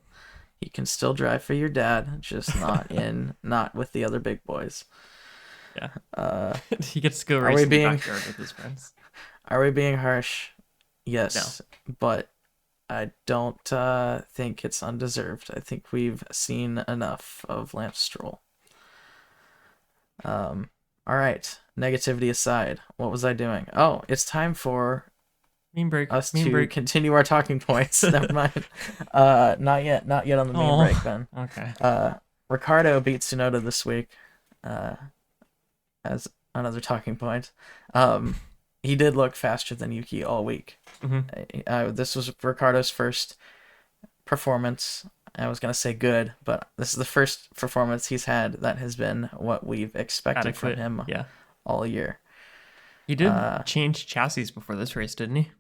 He can still drive for your dad, just not with the other big boys. Yeah. Uh, He gets to go are race we in the being backyard with his friends. are we being harsh? No. Yes, but I don't think it's undeserved. I think we've seen enough of Lance Stroll. All right. Negativity aside, what was I doing? Oh, it's time for Mean break. us Mean to break. continue our talking points. Never mind. Not yet on the main break, Oh. Ben. Okay. Ricardo beat Tsunoda this week, uh, as another talking point. Um, he did look faster than Yuki all week. Mm-hmm. This was Ricardo's first performance. I was gonna say good, but this is the first performance he's had that has been what we've expected from Adequate. him Yeah. all year. He did Uh, change chassis before this race, didn't he?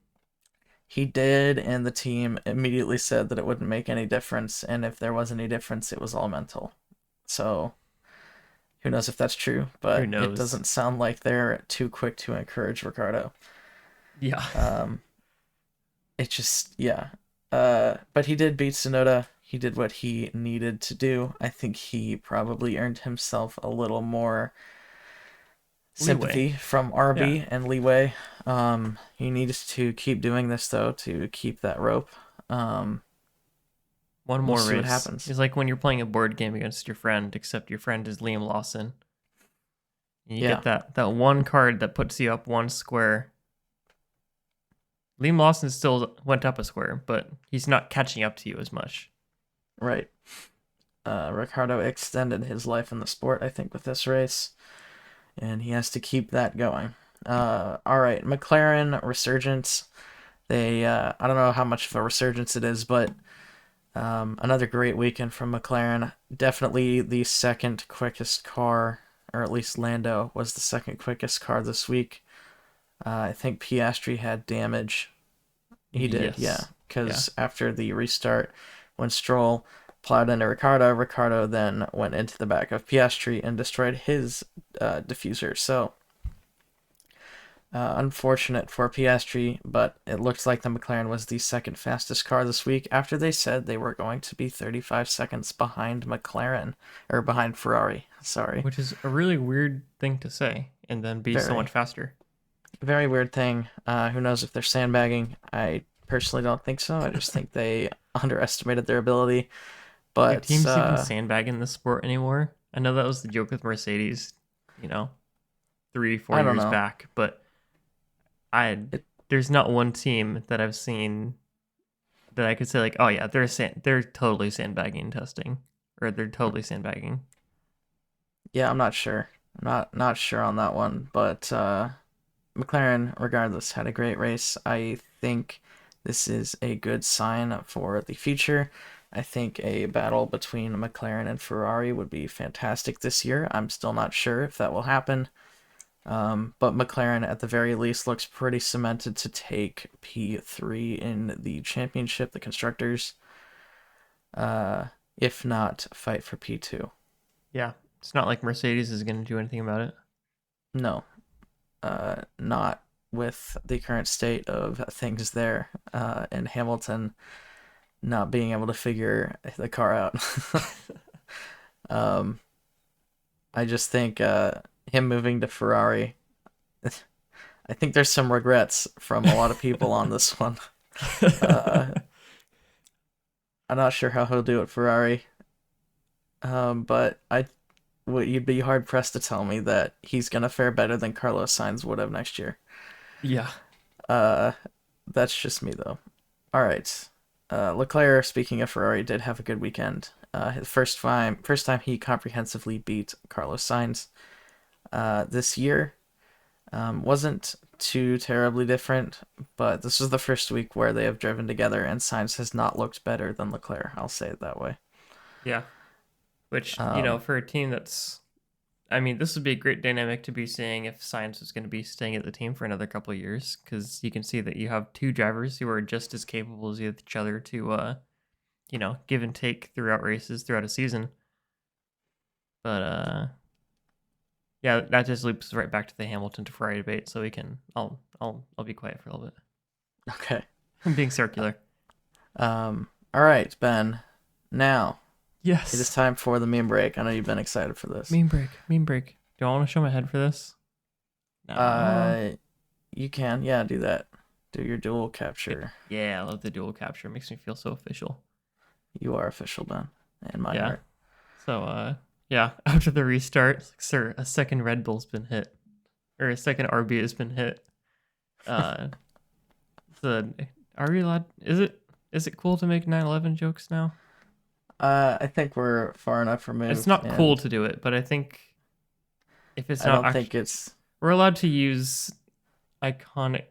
he did, and the team immediately said that it wouldn't make any difference, and if there was any difference, it was all mental. So who knows if that's true, Who but it knows? doesn't sound like they're too quick to encourage Ricardo. Yeah. Um, it just, yeah. But he did beat Sonoda. He did what he needed to do. I think he probably earned himself a little more Leeway. sympathy from Yeah. RB and leeway. He needs to keep doing this though to keep that rope. Um, One we'll more see what race. happens. It's like when you're playing a board game against your friend, except your friend is Liam Lawson. And you Yeah, get that one card that puts you up one square. Liam Lawson still went up a square, but he's not catching up to you as much. right. Ricardo extended his life in the sport, I think, with this race, and he has to keep that going. All right, McLaren resurgence. I don't know how much of a resurgence it is, but another great weekend from McLaren. Definitely the second quickest car, or at least Lando was the second quickest car this week. I think Piastri had damage. He did, yeah, Yes. Yeah. because after the restart, when Stroll plowed into Ricardo, Ricardo then went into the back of Piastri and destroyed his diffuser. So unfortunate for Piastri, but it looks like the McLaren was the second fastest car this week after they said they were going to be 35 seconds behind McLaren, or behind Ferrari. Sorry. Which is a really weird thing to say and then be so much Very, faster. very weird thing. Who knows if they're sandbagging? I personally don't think so. I just think they underestimated their ability. Do But teams even sandbag in this sport anymore? I know that was the joke with Mercedes, you know, 3, 4 I don't years know. back, but I It, there's not one team that I've seen that I could say like, oh yeah, they're totally sandbagging testing, or they're totally sandbagging. yeah, I'm not sure. I'm not sure on that one, but McLaren, regardless, had a great race. I think this is a good sign for the future. I think a battle between McLaren and Ferrari would be fantastic this year. I'm still not sure if that will happen. But McLaren, at the very least, looks pretty cemented to take P3 in the championship, the constructors. Uh, if not, fight for P2. Yeah, it's not like Mercedes is going to do anything about it. No, not with the current state of things there, and Hamilton not being able to figure the car out. um, I just think him moving to Ferrari. I think there's some regrets from a lot of people on this one. Uh, I'm not sure how he'll do at Ferrari, but you'd be hard pressed to tell me that he's gonna fare better than Carlos Sainz would have next year. Yeah. Uh, that's just me though. All right. Leclerc, speaking of Ferrari, did have a good weekend. His first time he comprehensively beat Carlos Sainz this year. Wasn't too terribly different, but this was the first week where they have driven together, and Sainz has not looked better than Leclerc. I'll say it that way. Yeah. Which, Um, for a team that's, I mean, this would be a great dynamic to be seeing if Science is going to be staying at the team for another couple of years, because you can see that you have two drivers who are just as capable as each other to, give and take throughout races, throughout a season. But, Yeah, that just loops right back to the Hamilton to Ferrari debate, so we can. I'll be quiet for a little bit. Okay. I'm being circular. All right, Ben. Now it is Yes. time for the meme break. I know you've been excited for this. Meme break. Meme break. Do I want to show my head for this? No. Uh, you can, yeah, do that. Do your dual capture. Yeah, I love the dual capture. It makes me feel so official. You are official, Ben, in my Yeah. heart. So yeah, after the restart, it's like, sir, a second Red Bull's been hit. Or a second RB has been hit. Uh the are we allowed is it cool to make 9/11 jokes now? I think we're far enough It's removed, not cool and to do it, but I think if it's I not don't actually, think it's. we're allowed to use iconic.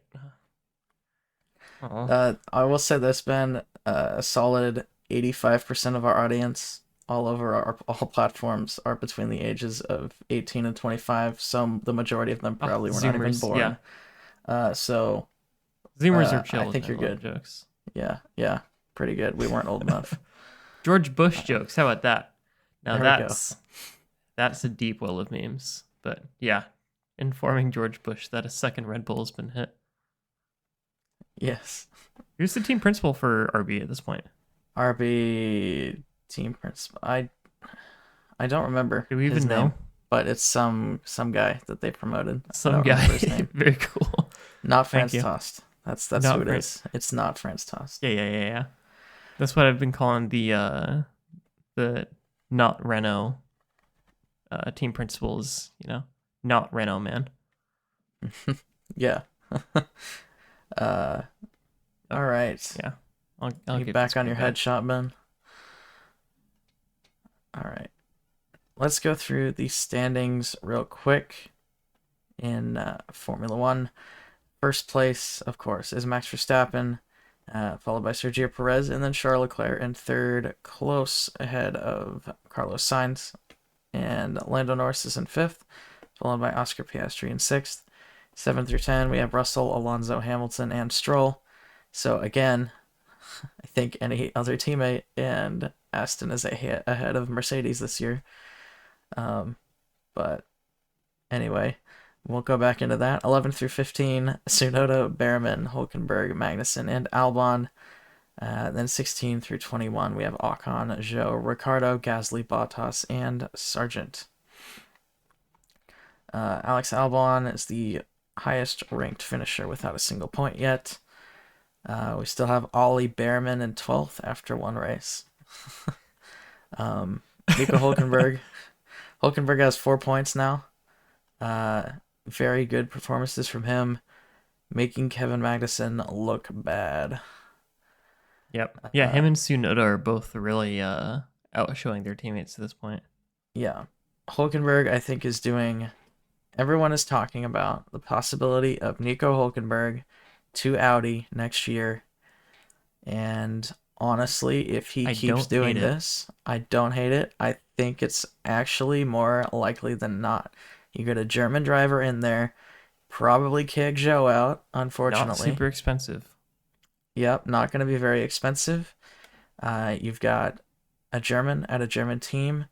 Oh, I will say this, Ben. A solid 85% of our audience, all over all platforms, are between the ages of 18 and 25. Some, the majority of them probably were not even Zoomers, yeah, born. So Zoomers are I chill with think you're 9/11 good. jokes. Yeah, yeah, pretty good. We weren't old enough. George Bush Uh, jokes. How about that? Now there we go. that's a deep well of memes. But yeah, informing George Bush that a second Red Bull has been hit. Yes. Who's the team principal for RB at this point? RB team principal. I don't remember Do we his even know? name, but it's some guy that they promoted. I Some don't guy. remember his name. Very cool. Not Thank France you. Tost. That's who Not it for is. It's not France Tost. yeah. That's what I've been calling the not Renault team principals. Not Renault man. Yeah. uh. Oh, All right. yeah. I'll You get this back on point your back. headshot, Ben. All right. Let's go through the standings real quick in Formula One. First place, of course, is Max Verstappen, followed by Sergio Perez, and then Charles Leclerc in third, close ahead of Carlos Sainz. And Lando Norris is in fifth, followed by Oscar Piastri in sixth. 7 through 10, we have Russell, Alonso, Hamilton, and Stroll. So again, I think any other teammate, and Aston is ahead of Mercedes this year. But anyway, we'll go back into that. 11 through 15, Tsunoda, Behrman, Hulkenberg, Magnussen, and Albon. Then 16 through 21, we have Ocon, Zhou, Ricardo, Gasly, Bottas, and Sargent. Alex Albon is the highest ranked finisher without a single point yet. We still have Ollie Behrman in 12th after one race. Nico Hulkenberg. Hulkenberg has 4 points now. Very good performances from him, making Kevin Magnussen look bad. Yep. Yeah, him and Tsunoda are both really outshowing their teammates at this point. Yeah. Hulkenberg, I think, is doing. Everyone is talking about the possibility of Nico Hulkenberg to Audi next year. And honestly, if he I keeps don't hate doing it. this, I don't hate it. I think it's actually more likely than not. You get a German driver in there, probably kick Zhou out, Not unfortunately. super expensive. Yep, not going to be very expensive. You've got a German at a German team.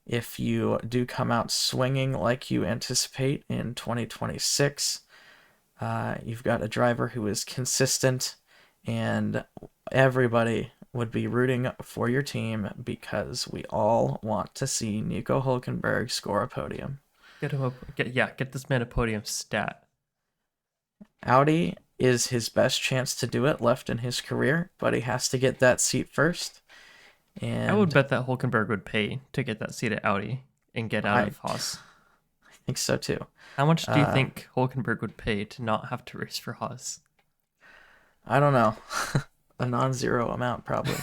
If you do come out swinging like you anticipate in 2026, you've got a driver who is consistent, and everybody would be rooting for your team because we all want to see Nico Hulkenberg score a podium. Get this man a podium stat. Audi is his best chance to do it left in his career, but he has to get that seat first. And I would bet that Hulkenberg would pay to get that seat at Audi and get out I of Haas. think so too. How much do you think Hulkenberg would pay to not have to race for Haas? I don't know. A non-zero amount probably.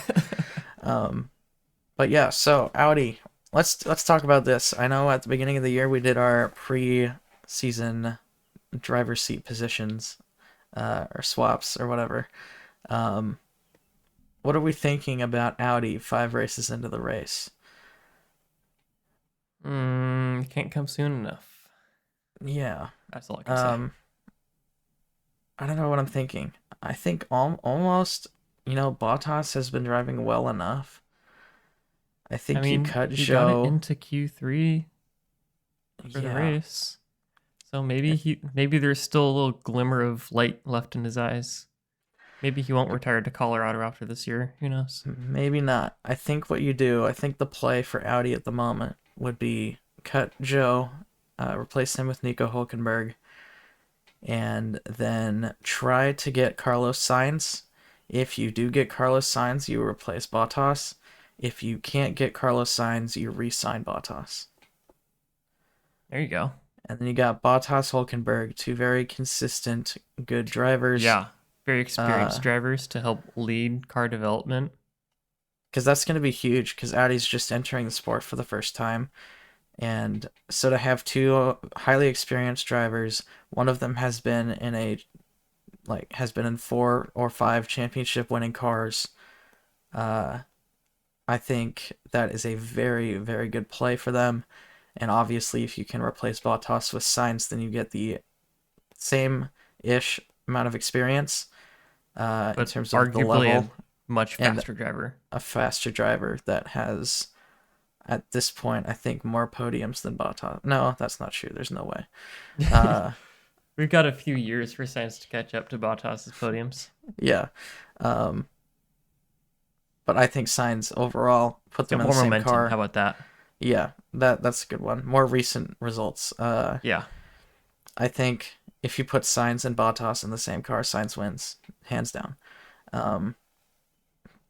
But yeah, so Audi. Let's talk about this. I know at the beginning of the year we did our pre-season driver seat positions, or swaps or whatever. What are we thinking about Audi 5 races into the race? Can't come soon enough. Yeah. That's all I can say. I don't know what I'm thinking. I think almost, Bottas has been driving well enough. I think you cut he got it Zhou. into Q3. for the Yeah. race. So maybe there's still a little glimmer of light left in his eyes. Maybe he won't retire to Colorado after this year. Who knows? Maybe not. I think I think the play for Audi at the moment would be cut Joe, replace him with Nico Hulkenberg, and then try to get Carlos Sainz. If you do get Carlos Sainz, you replace Bottas. If you can't get Carlos Sainz, you re-sign Bottas. There you go. And then you got Bottas, Hulkenberg, two very consistent, good drivers. Yeah, very experienced Uh, drivers to help lead car development. because that's going to be huge. Because Audi's just entering the sport for the first time, and so to have two highly experienced drivers, one of them has been in 4 or 5 championship winning cars. Uh, I think that is a very, very good play for them. And obviously, if you can replace Bottas with Sainz, then you get the same-ish amount of experience in But terms of the arguably a level much and faster driver. a faster driver that has, at this point, I think more podiums than Bottas. No, that's not true. There's no way. Uh, We've got a few years for Sainz to catch up to Bottas's podiums. yeah. Um, but I think Sainz overall put He's them got in the more same momentum. How car. about that? Yeah, that's a good one. More recent results. Yeah. I think if you put Sainz and Bottas in the same car, Sainz wins, hands down. Um,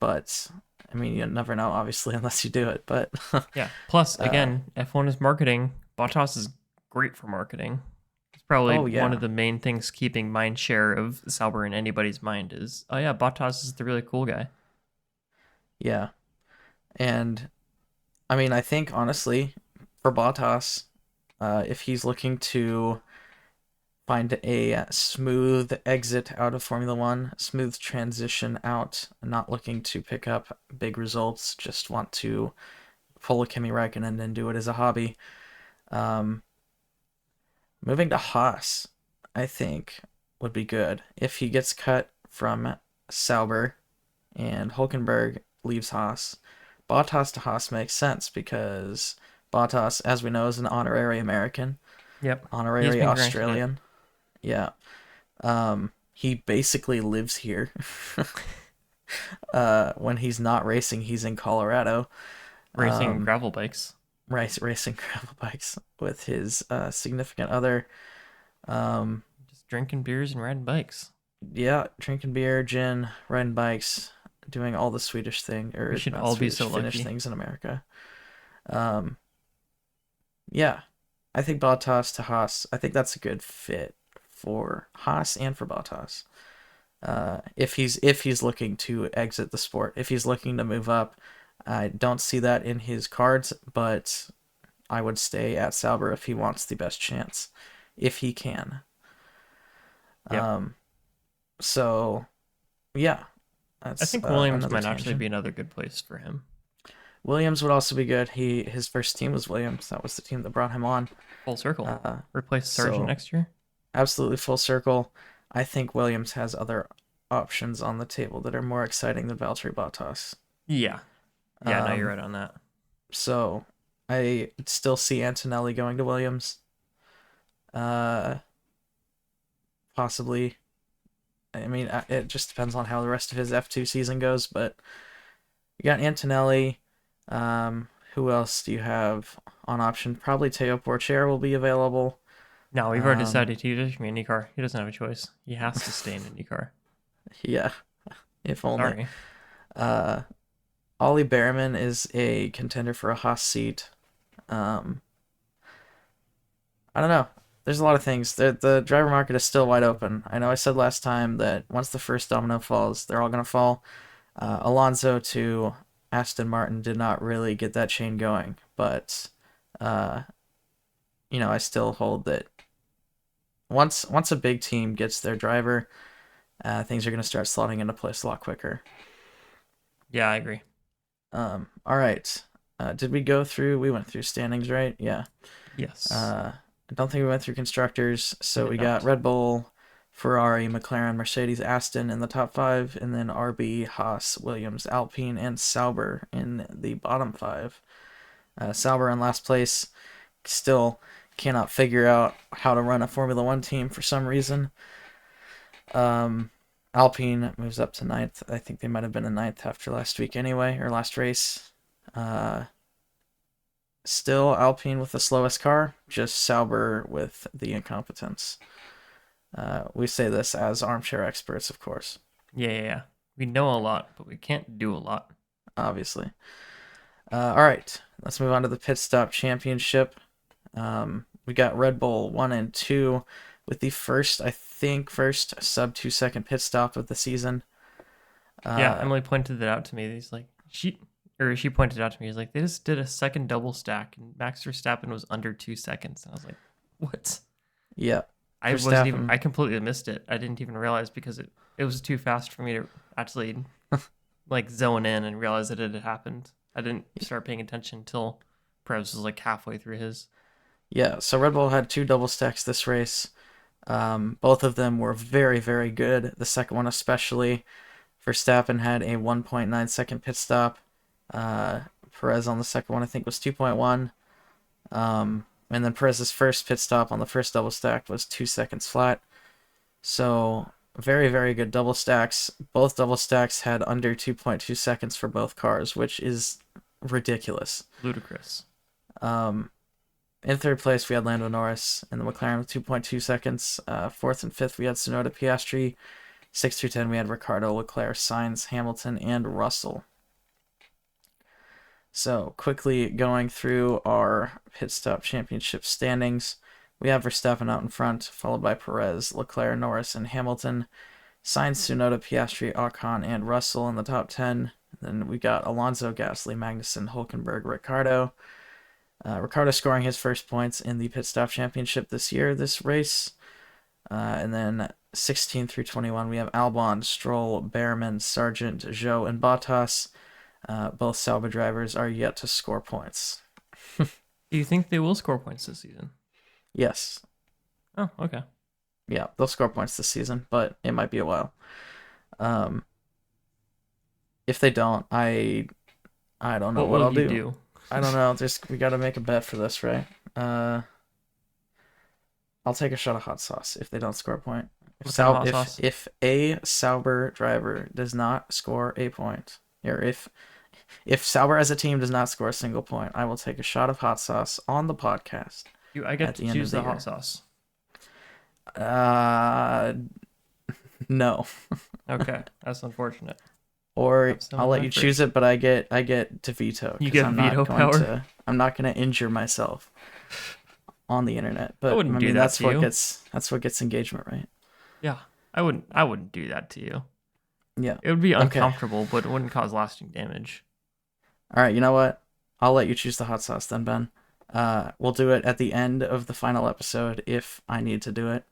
but I mean, you never know, obviously, unless you do it. But Yeah. Plus, uh, again, F1 is marketing. Bottas is great for marketing. It's probably oh one yeah, of the main things keeping mind share of Sauber in anybody's mind is, oh yeah, Bottas is the really cool guy. yeah, and I mean, I think honestly, for Bottas, if he's looking to find a smooth exit out of Formula One, smooth transition out, not looking to pick up big results, just want to pull a Kimi Räikkönen and do it as a hobby. Um, moving to Haas, I think would be good if he gets cut from Sauber and Hulkenberg leaves Haas. Bottas to Haas makes sense because Bottas, as we know, is an honorary American, Yep. He's honorary been granted it. Australian. Yeah. He basically lives here. When he's not racing, he's in Colorado, Racing um, gravel bikes. racing gravel bikes with his significant other. Um, Just drinking beers and riding bikes. yeah, drinking beer, gin, riding bikes, doing all the Swedish thing We or should not all be Swedish, so Finnish lucky. things in America. Um, yeah, I think Bottas to Haas. I think that's a good fit for Haas and for Bottas. If he's looking to exit the sport, if he's looking to move up, I don't see that in his cards, but I would stay at Sauber if he wants the best chance, if he can. Yep. Um, so yeah, I that's think Williams another might actually tangent. be another good place for him. Williams would also be good. His first team was Williams. That was the team that brought him on. Full circle. Uh, Replace Sargent so next year? absolutely full circle. I think Williams has other options on the table that are more exciting than Valtteri Bottas. Yeah. Yeah, no, you're Um, right on that. so I still see Antonelli going to Williams. Uh, possibly. I mean, it just depends on how the rest of his F2 season goes. But you got Antonelli. Who else do you have on option? Probably Teo Porcher will be available. No, we've already Um, decided he does from IndyCar. He doesn't have a choice. He has to stay in IndyCar. yeah, if only. Sorry. Uh, Ollie Behrman is a contender for a Haas seat. Um, I don't know. There's a lot of things. The driver market is still wide open. I know I said last time that once the first domino falls, they're all going to fall. Alonso to Aston Martin did not really get that chain going, but uh, I still hold that once a big team gets their driver, things are going to start slotting into place a lot quicker. Yeah, I agree. All right. Did we go through? We went through standings, right? Yeah. Yes. I don't think we went through constructors. We So did we got not. Red Bull, Ferrari, McLaren, Mercedes, Aston in the top five, and then RB, Haas, Williams, Alpine, and Sauber in the bottom five. Sauber in last place, still cannot figure out how to run a Formula One team for some reason. Alpine moves up to ninth. I think they might have been in ninth after last week anyway, or last race. Still Alpine with the slowest car, just Sauber with the incompetence. We say this as armchair experts, of course. Yeah. We know a lot, but we can't do a lot. Obviously. All right, let's move on to the pit stop championship. We got Red Bull 1 and 2 with the first sub 2 second pit stop of the season. Yeah, Emily pointed that out to me. He's like, she pointed it out to me. He's like, they just did a second double stack, and Max Verstappen was under 2 seconds. And I was like, what? Yeah, I completely missed it. I didn't even realize because it was too fast for me to actually like zone in and realize that it had happened. I didn't start paying attention until Perez was like halfway through his. Yeah, so Red Bull had 2 double stacks this race. Both of them were very, very good. The second one especially. Verstappen had a 1.9 second pit stop. Perez on the second one I think was 2.1. And then Perez's first pit stop on the first double stack was 2 seconds flat. So very, very good double stacks. Both double stacks had under 2.2 seconds for both cars, which is ridiculous. Ludicrous. In third place, we had Lando Norris in the McLaren with 2.2 seconds. Fourth and fifth, we had Tsunoda, Piastri. 6 through 10, we had Ricciardo, Leclerc, Sainz, Hamilton, and Russell. So, quickly going through our pit stop championship standings, we have Verstappen out in front, followed by Perez, Leclerc, Norris, and Hamilton. Sainz, Tsunoda, Piastri, Ocon, and Russell in the top 10. Then we got Alonso, Gasly, Magnussen, Hulkenberg, Ricciardo. Ricciardo scoring his first points in the pit stop championship this race. And then 16 through 21, we have Albon, Stroll, Behrman, Sargent, Zhou, and Bottas. Both Sauber drivers are yet to score points. Do you think they will score points this season? Yes. Oh, okay. Yeah, they'll score points this season, but it might be a while. If they don't, I don't know what I'll do. I don't know. We got to make a bet for this, right? I'll take a shot of hot sauce if they don't score a point. If a Sauber driver does not score a point, or if Sauber as a team does not score a single point, I will take a shot of hot sauce on the podcast. I get to choose the hot sauce. No. Okay, that's unfortunate. Or I'll let you choose it, but I get to veto. You get veto power. I'm not going to injure myself on the internet. But I wouldn't do that that's to what you. That's what gets engagement, right? Yeah, I wouldn't do that to you. Yeah, it would be uncomfortable, but it wouldn't cause lasting damage. All right, you know what? I'll let you choose the hot sauce then, Ben. We'll do it at the end of the final episode if I need to do it,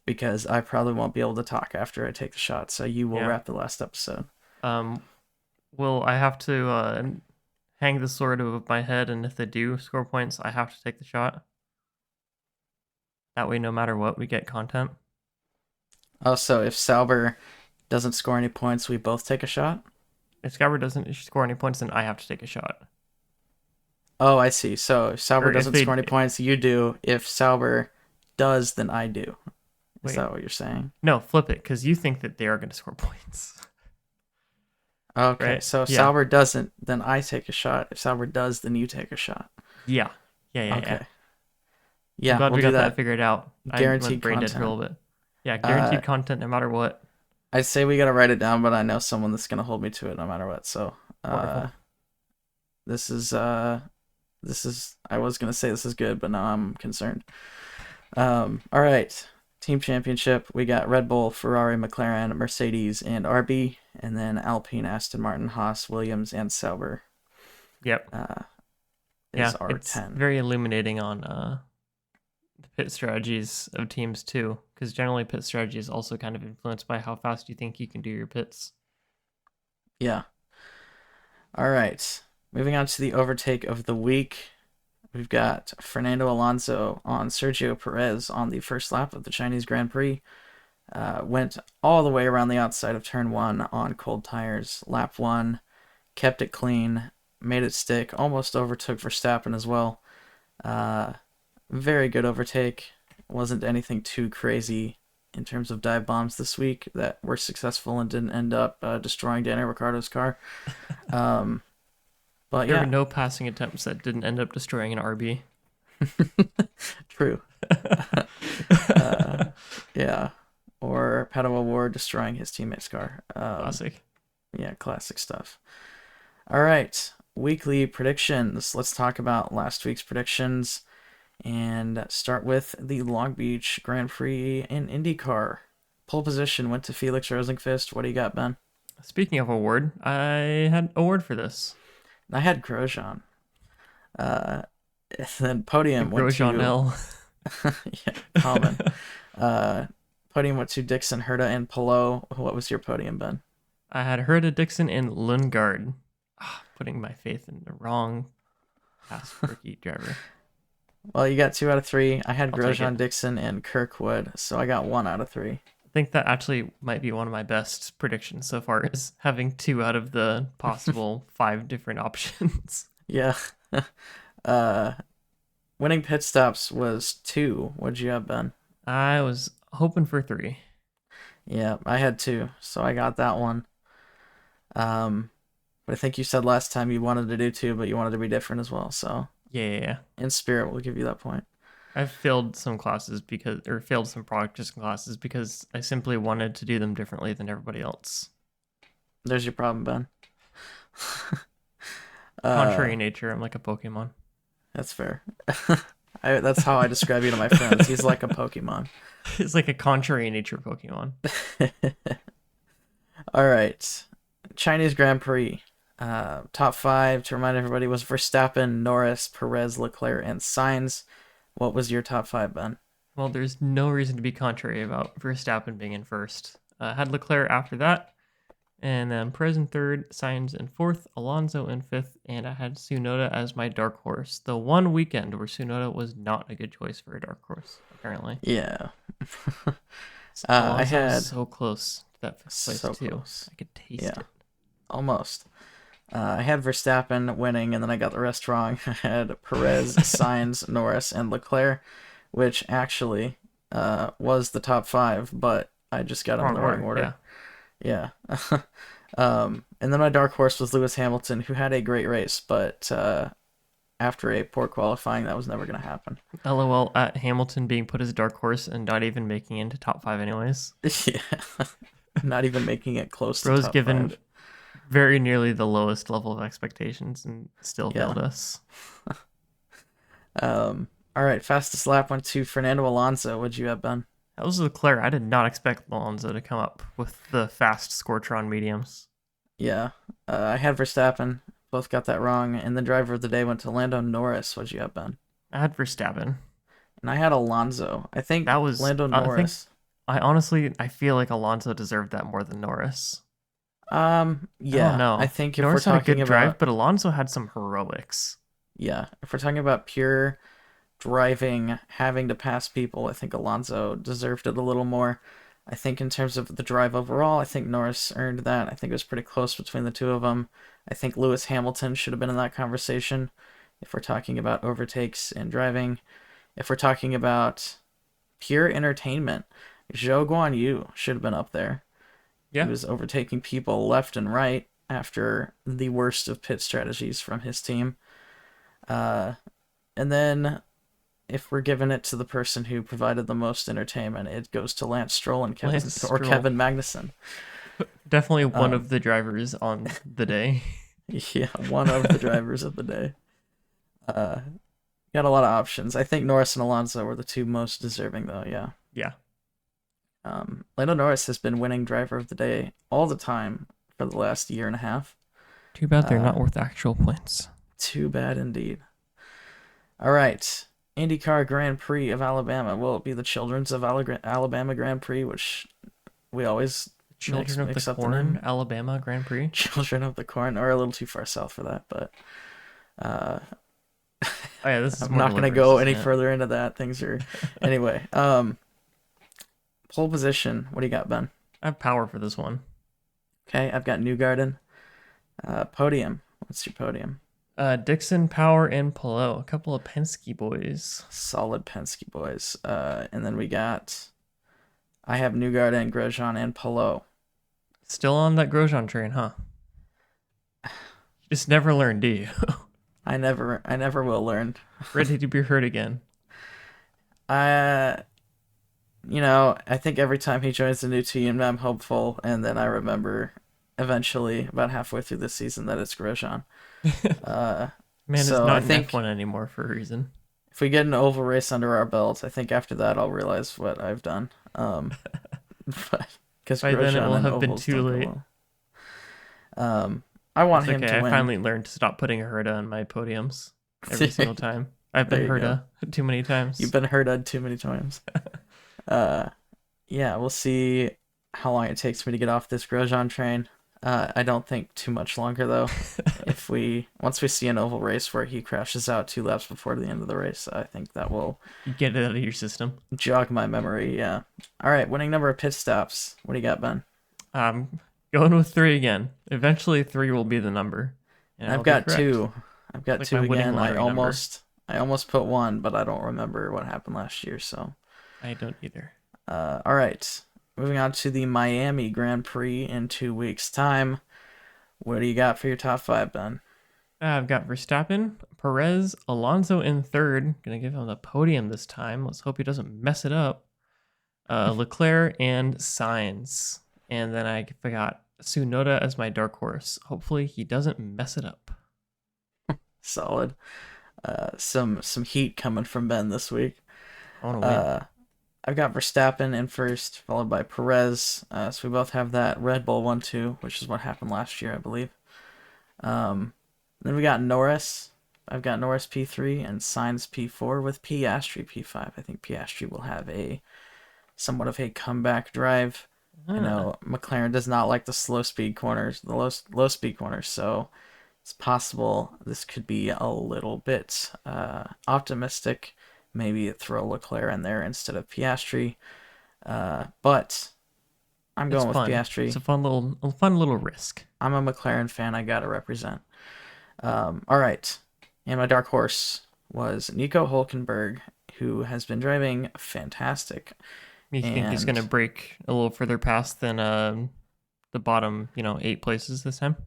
because I probably won't be able to talk after I take the shot. So you will wrap the last episode. Well, I have to hang the sword above my head, and if they do score points, I have to take the shot. That way, no matter what, we get content. Oh, so if Sauber doesn't score any points, we both take a shot? If Sauber doesn't score any points, then I have to take a shot. Oh, I see. So if Sauber doesn't score any points, you do. If Sauber does, then I do. Is that what you're saying? No, flip it, because you think that they are going to score points. Okay, right? So if Sauber doesn't, then I take a shot. If Sauber does, then you take a shot. Yeah. Okay. Yeah, I'm glad we got that figured out. Guaranteed brain dead for a little bit. Yeah, guaranteed content no matter what. I'd say we got to write it down, but I know someone that's going to hold me to it no matter what. So this is I was going to say this is good, but now I'm concerned. All right. Team championship, we got Red Bull, Ferrari, McLaren, Mercedes, and RB, and then Alpine, Aston Martin, Haas, Williams, and Sauber. Yep. It's very illuminating on the pit strategies of teams too, because generally pit strategy is also kind of influenced by how fast you think you can do your pits. Yeah. All right. Moving on to the overtake of the week. We've got Fernando Alonso on Sergio Perez on the first lap of the Chinese Grand Prix. Went all the way around the outside of turn 1 on cold tires. Lap 1, kept it clean, made it stick, almost overtook Verstappen as well. Very good overtake. Wasn't anything too crazy in terms of dive bombs this week that were successful and didn't end up destroying Daniel Ricciardo's car. Um, but There were yeah, no passing attempts that didn't end up destroying an RB. true. uh, yeah. Or Pato Award destroying his teammate's car. Classic. Yeah, classic stuff. All right, weekly predictions. Let's talk about last week's predictions and start with the Long Beach Grand Prix in IndyCar. Pole position went to Felix Rosenqvist. What do you got, Ben? Speaking of award, I had a word for this. I had Grosjean. Uh, then The podium went Grosjean to L. yeah, common. Uh, Podium went to Dixon, Herta, and Pelot. What was your podium, Ben? I had Herta, Dixon, and Lundgaard. Putting my faith in the wrong past rookie driver. Well, you got 2 out of 3. I had I'll take Grosjean, it. Dixon, and Kirkwood, so I got 1 out of 3. I think that actually might be one of my best predictions so far, is having 2 out of the possible 5 different options. Yeah. uh, Winning pit stops was 2. What'd you have, Ben? I was hoping for 3. Yeah, I had 2, so I got that one. But I think you said last time you wanted to do 2, but you wanted to be different as well. So Yeah. in spirit, we'll give you that point. I've failed some classes failed some practice classes because I simply wanted to do them differently than everybody else. There's your problem, Ben. Contrary nature, I'm like a Pokemon. That's fair. That's how I describe you to my friends. He's like a Pokemon. It's like a contrary nature Pokemon. All right. Chinese Grand Prix. Top 5, to remind everybody, was Verstappen, Norris, Perez, Leclerc, and Sainz. What was your top 5, Ben? Well, there's no reason to be contrary about Verstappen being in first. Had Leclerc after that, and then Perez in third, Sainz in fourth, Alonso in fifth, and I had Tsunoda as my dark horse. The one weekend where Tsunoda was not a good choice for a dark horse, apparently. Yeah. I Alonso had was so close to that fifth place so too. close. I could taste Yeah, it. almost. I had Verstappen winning, and then I got the rest wrong. I had Perez, Sainz, Norris, and Leclerc, which actually was the top 5, but I just got them in the wrong order. Yeah. And then my dark horse was Lewis Hamilton, who had a great race, but after a poor qualifying, that was never going to happen. LOL at Hamilton being put as dark horse and not even making it into top 5 anyways. Yeah. Not even making it close to Bro's top given 5. very nearly the lowest level of expectations and still failed us. All right, fastest lap went to Fernando Alonso. What'd you have, Ben? That was Leclerc. I did not expect Alonso to come up with the fast Scortron mediums. Yeah, I had Verstappen. Both got that wrong. And the driver of the day went to Lando Norris. What'd you have, Ben? I had Verstappen. And I had Alonso. I think That was Lando Norris. I feel like Alonso deserved that more than Norris. Yeah. I don't know. I think if Norris we're had a talking good about drive, but Alonso had some heroics. yeah, if we're talking about pure driving, having to pass people, I think Alonso deserved it a little more. I think in terms of the drive overall, I think Norris earned that. I think it was pretty close between the two of them. I think Lewis Hamilton should have been in that conversation if we're talking about overtakes and driving. If we're talking about pure entertainment, Zhou Guan Yu should have been up there. Yeah. He was overtaking people left and right after the worst of pit strategies from his team. And then if we're giving it to the person who provided the most entertainment, it goes to Lance Stroll and Kevin Magnussen. Definitely one of the drivers on the day. Yeah, one of the drivers of the day. Got a lot of options. I think Norris and Alonso were the two most deserving, though. Yeah. Yeah. Lando Norris has been winning driver of the day all the time for the last year and a half. Too bad they're not worth actual points. Too bad indeed. All right. IndyCar Grand Prix of Alabama. Will it be the Children's of Alabama Grand Prix, which we always Children of the Corn Alabama Grand Prix? Children of the Corn, or a little too far south for that, but oh yeah, this is I'm not going to go any further into that. Things are anyway. Pole position. What do you got, Ben? I have power for this one. Okay, I've got Newgarden. Podium. What's your podium? Dixon, Power, and Pelot. A couple of Penske boys. Solid Penske boys. And then we got. I have Newgard and Grosjean and Pelot. Still on that Grosjean train, huh? You just never learn, do you? I never will learn. Ready to be hurt again. I I think every time he joins a new team, I'm hopeful, and then I remember eventually, about halfway through the season, that it's Grosjean. Uh, Man is so I not in think F1 anymore for a reason. if we get an oval race under our belt, I think after that I'll realize what I've done. But because By then it will Grosjean and have been ovals too don't go late. well. I want It's him okay. to I win. finally learned to stop putting Herta on my podiums every single time. I've There been you go. Herta too many times. You've been hurt too many times. Uh, yeah, we'll see how long it takes me to get off this Grosjean train. I don't think too much longer though. If we once we see an oval race where he crashes out 2 laps before the end of the race, I think that will You get it out of your system. jog my memory. Yeah. All right, winning number of pit stops. What do you got, Ben? Going with 3 again. Eventually 3 will be the number. And I've I'll be got correct. two. I've got Like two my winning again. lottery number. I almost put one, but I don't remember what happened last year. So, I don't either. all right. Moving on to the Miami Grand Prix in 2 weeks' time. What do you got for your top five, Ben? I've got Verstappen, Perez, Alonso in third. Gonna give him the podium this time. Let's hope he doesn't mess it up. Leclerc and Sainz. And then I forgot Tsunoda as my dark horse. Hopefully he doesn't mess it up. Solid. Some heat coming from Ben this week. I want to win. I've got Verstappen in first, followed by Perez. So we both have that Red Bull 1-2, which is what happened last year, I believe. Then we got Norris. I've got Norris P3 and Sainz P4 with Piastri P5. I think Piastri will have a somewhat of a comeback drive. I know McLaren does not like the slow speed corners, the low speed corners, so it's possible this could be a little bit optimistic. Maybe throw Leclerc in there instead of Piastri. But I'm It's going with fun. Piastri. It's a fun little risk. I'm a McLaren fan. I gotta represent. All right. And my dark horse was Nico Hulkenberg, who has been driving fantastic. You think he's going to break a little further past than the bottom, 8 places this time?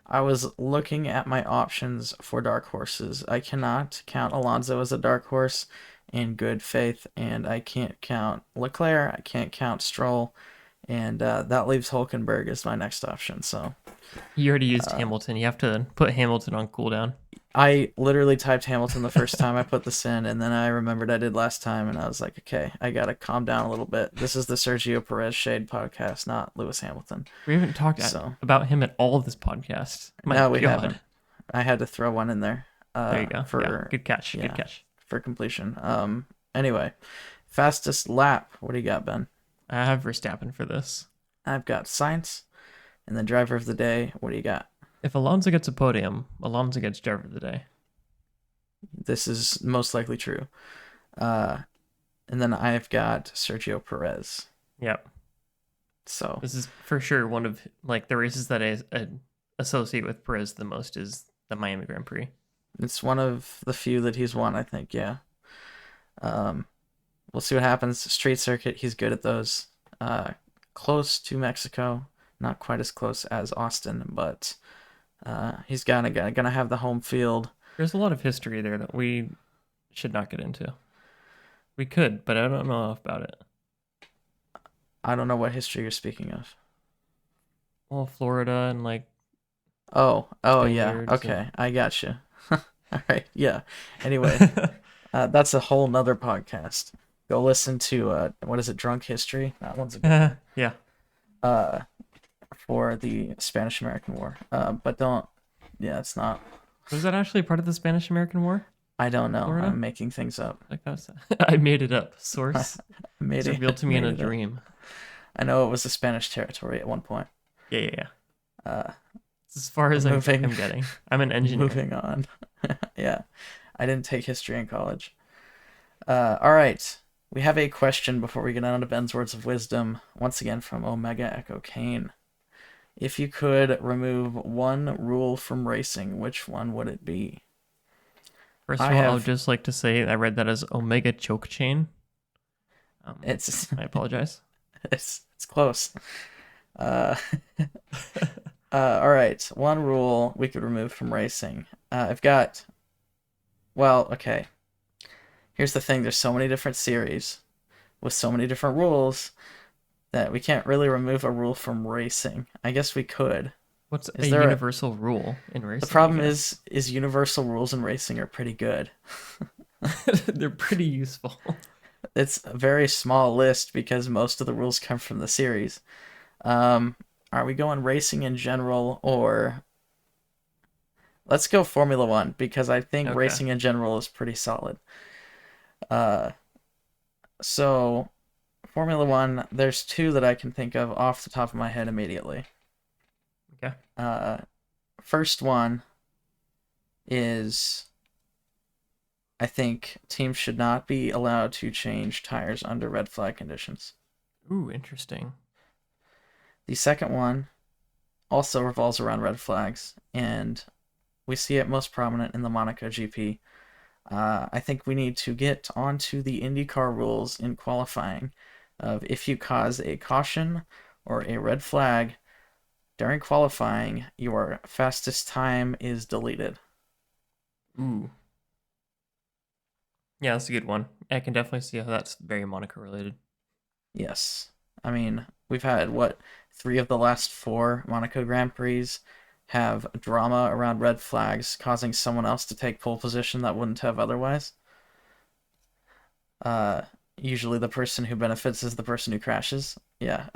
I was looking at my options for dark horses. I cannot count Alonso as a dark horse in good faith, and I can't count Leclerc. I can't count Stroll, and that leaves Hulkenberg as my next option. So you already used Hamilton. You have to put Hamilton on cooldown. I literally typed Hamilton the first time I put this in, and then I remembered I did last time, and I was like, okay, I gotta calm down a little bit. This is the Sergio Perez Shade podcast, not Lewis Hamilton. We haven't talked about him at all this podcast. No, we haven't. I had to throw one in there. There you go. Good catch. Good catch. For completion. Anyway, fastest lap. What do you got, Ben? I have Verstappen for this. I've got Sainz, and then driver of the day. What do you got? If Alonso gets a podium, Alonso gets driver of the day. This is most likely true. And then I've got Sergio Perez. Yep. So this is for sure one of the races that I associate with Perez the most is the Miami Grand Prix. It's one of the few that he's won, I think. Yeah. We'll see what happens. Street circuit, he's good at those. Close to Mexico, not quite as close as Austin, but he's gonna have the home field. There's a lot of history there that we should not get into. We could, but I don't know enough about it. I don't know what history you're speaking of. Well, Florida and Oh yeah. Okay, I got you. All right. Yeah. Anyway, that's a whole nother podcast. Go listen to what is it? Drunk History. That one's a good one. Yeah. For the Spanish American War. But don't. Yeah, it's not. Was that actually part of the Spanish American War? I don't know. Florida? I'm making things up. I made it up. Source. It's revealed to me in a dream. I know it was a Spanish territory at one point. Yeah. As far as I'm getting. I'm an engineer. Moving on. Yeah. I didn't take history in college. All right. We have a question before we get on to Ben's words of wisdom. Once again from Omega Echo Kane. If you could remove one rule from racing, which one would it be? First I of all, I would have just like to say I read that as Omega Choke Chain. it's I apologize. it's close. Uh, all right, one rule we could remove from racing. I've got well, okay. Here's the thing: there's so many different series with so many different rules that we can't really remove a rule from racing. I guess we could. What's a Is there a, universal rule in the racing, I problem guess? is universal rules in racing are pretty good. They're pretty useful. It's a very small list because most of the rules come from the series. Um, are we going racing in general, or let's go Formula One because I think Okay. racing in general is pretty solid. Uh, so Formula One, there's two that I can think of off the top of my head immediately. Okay. Uh, First one is I think teams should not be allowed to change tires under red flag conditions. Ooh, interesting. The second one also revolves around red flags, and we see it most prominent in the Monaco GP. I think we need to get onto the IndyCar rules in qualifying of if you cause a caution or a red flag during qualifying, your fastest time is deleted. Ooh. Yeah, that's a good one. I can definitely see how that's very Monaco related. Yes. I mean, we've had what, three of the last four Monaco Grand Prix have drama around red flags causing someone else to take pole position that wouldn't have otherwise. Uh, Usually the person who benefits is the person who crashes. Yeah.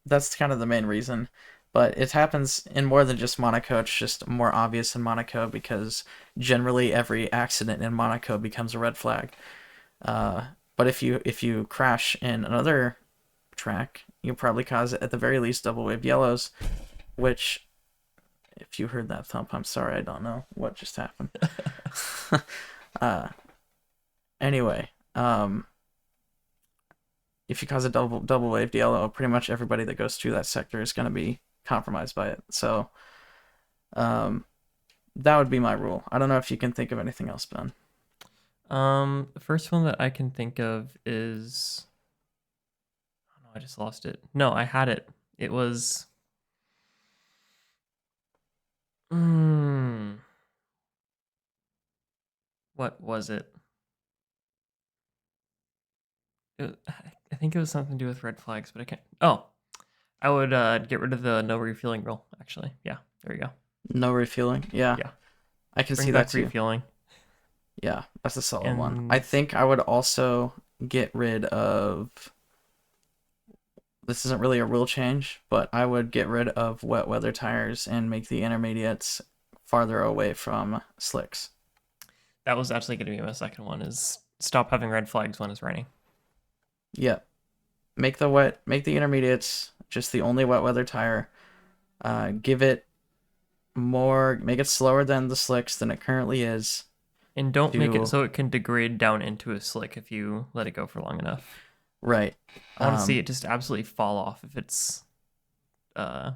That's kind of the main reason. But it happens in more than just Monaco. It's just more obvious in Monaco because generally every accident in Monaco becomes a red flag. Uh, but if you crash in another track, you probably cause at the very least double wave yellows. Which, if you heard that thump, I'm sorry, I don't know what just happened. uh, anyway, if you cause a double waved yellow, pretty much everybody that goes through that sector is going to be compromised by it. So um, that would be my rule. I don't know if you can think of anything else, Ben. The first one that I can think of is oh no, I just lost it. No, I had it. It was mm, what was it? I think it was something to do with red flags, but I can't. Oh, I would get rid of the no refueling rule. Actually, yeah, there you go. No refueling. Yeah, Yeah, I can see bring that back too. refueling. Yeah, that's a solid one. I And think I would also get rid of. This isn't really a rule change, but I would get rid of wet weather tires and make the intermediates farther away from slicks. that was actually going to be my second one: is stop having red flags when it's raining. Yeah, make the intermediates just the only wet weather tire. Give it make it slower than the slicks than it currently is. And don't make it To so it can degrade down into a slick if you let it go for long enough. right, I want to see it just absolutely fall off if it's uh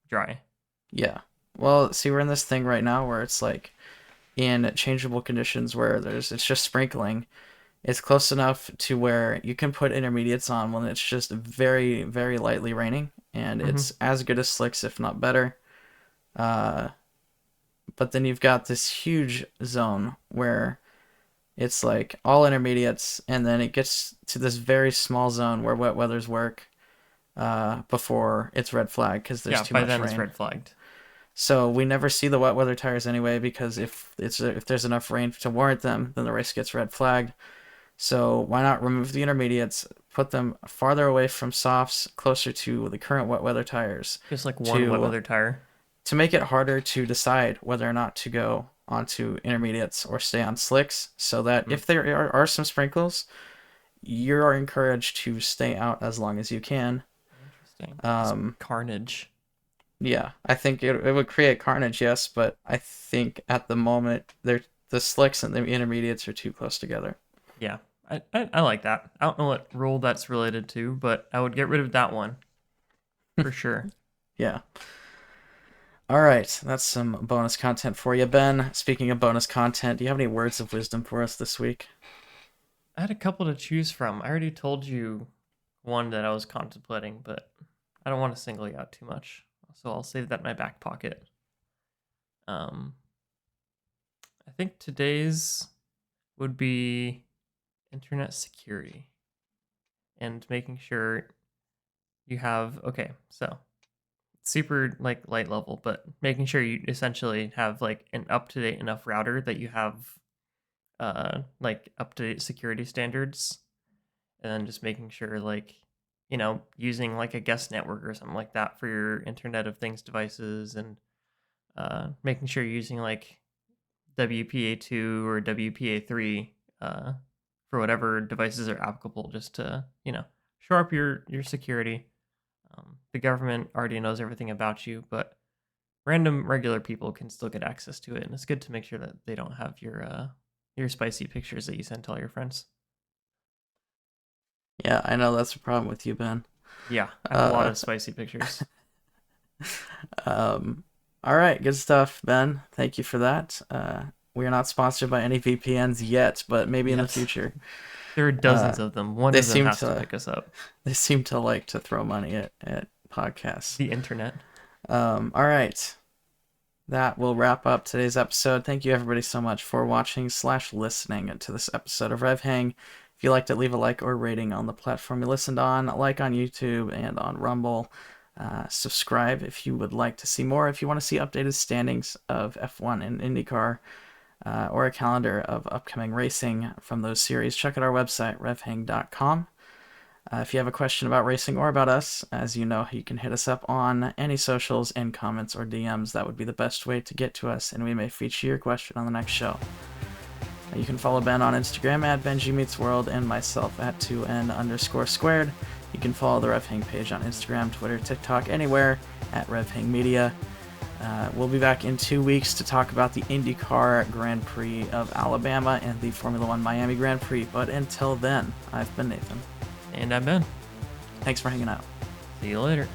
dry. yeah. Well, see, we're in this thing right now where it's like in changeable conditions where it's just sprinkling. It's close enough to where you can put intermediates on when it's just very, very lightly raining, and Mm-hmm. it's as good as slicks, if not better. Uh, but then you've got this huge zone where it's like all intermediates, and then it gets to this very small zone where wet weathers work before it's red flag because there's Yeah, too by much then it's rain. red flagged. So we never see the wet weather tires anyway because if there's enough rain to warrant them, then the race gets red flagged. So why not remove the intermediates, put them farther away from softs, closer to the current wet weather tires, Just like one wet to weather tire. to make it harder to decide whether or not to go onto intermediates or stay on slicks, so that Hmm. if there are some sprinkles, you are encouraged to stay out as long as you can. Interesting. Just Um, carnage. yeah, I think it would create carnage, yes, but I think at the moment the slicks and the intermediates are too close together. Yeah, I like that. I don't know what rule that's related to, but I would get rid of that one for sure. Yeah. All right, that's some bonus content for you, Ben. Speaking of bonus content, do you have any words of wisdom for us this week? I had a couple to choose from. I already told you one that I was contemplating, but I don't want to single you out too much. So I'll save that in my back pocket. Um, I think today's would be internet security and making sure you have, okay, so super like light level, but making sure you essentially have like an up to date enough router that you have like up to date security standards, and then just making sure like using like a guest network or something like that for your Internet of Things devices, and making sure you're using like WPA2 or WPA3 for whatever devices are applicable, just to shore up your security. The government already knows everything about you, but random regular people can still get access to it, and it's good to make sure that they don't have your spicy pictures that you send to all your friends. Yeah, I know that's a problem with you, Ben. Yeah, I have a lot Uh, of spicy pictures. um, all right, good stuff, Ben. Thank you for that. We are not sponsored by any VPNs yet, but maybe in the Yes, future. there are Uh, dozens of them. One they of them seem has to to pick us up. they seem to like to throw money at podcasts. The internet. All right, that will wrap up today's episode. Thank you everybody so much for watching / listening to this episode of RevHang. If you liked it, leave a like or rating on the platform you listened on, like on YouTube and on Rumble. Subscribe if you would like to see more. If you want to see updated standings of F1 and IndyCar, or a calendar of upcoming racing from those series, check out our website, revhang.com. If you have a question about racing or about us, as you know, you can hit us up on any socials in comments or DMs. That would be the best way to get to us, and we may feature your question on the next show. You can follow Ben on Instagram at BenjiMeetsWorld and myself at 2N_squared. You can follow the RevHang page on Instagram, Twitter, TikTok, anywhere at RevHang Media. We'll be back in 2 weeks to talk about the IndyCar Grand Prix of Alabama and the Formula One Miami Grand Prix. But until then, I've been Nathan. And I'm Ben. Thanks for hanging out. See you later.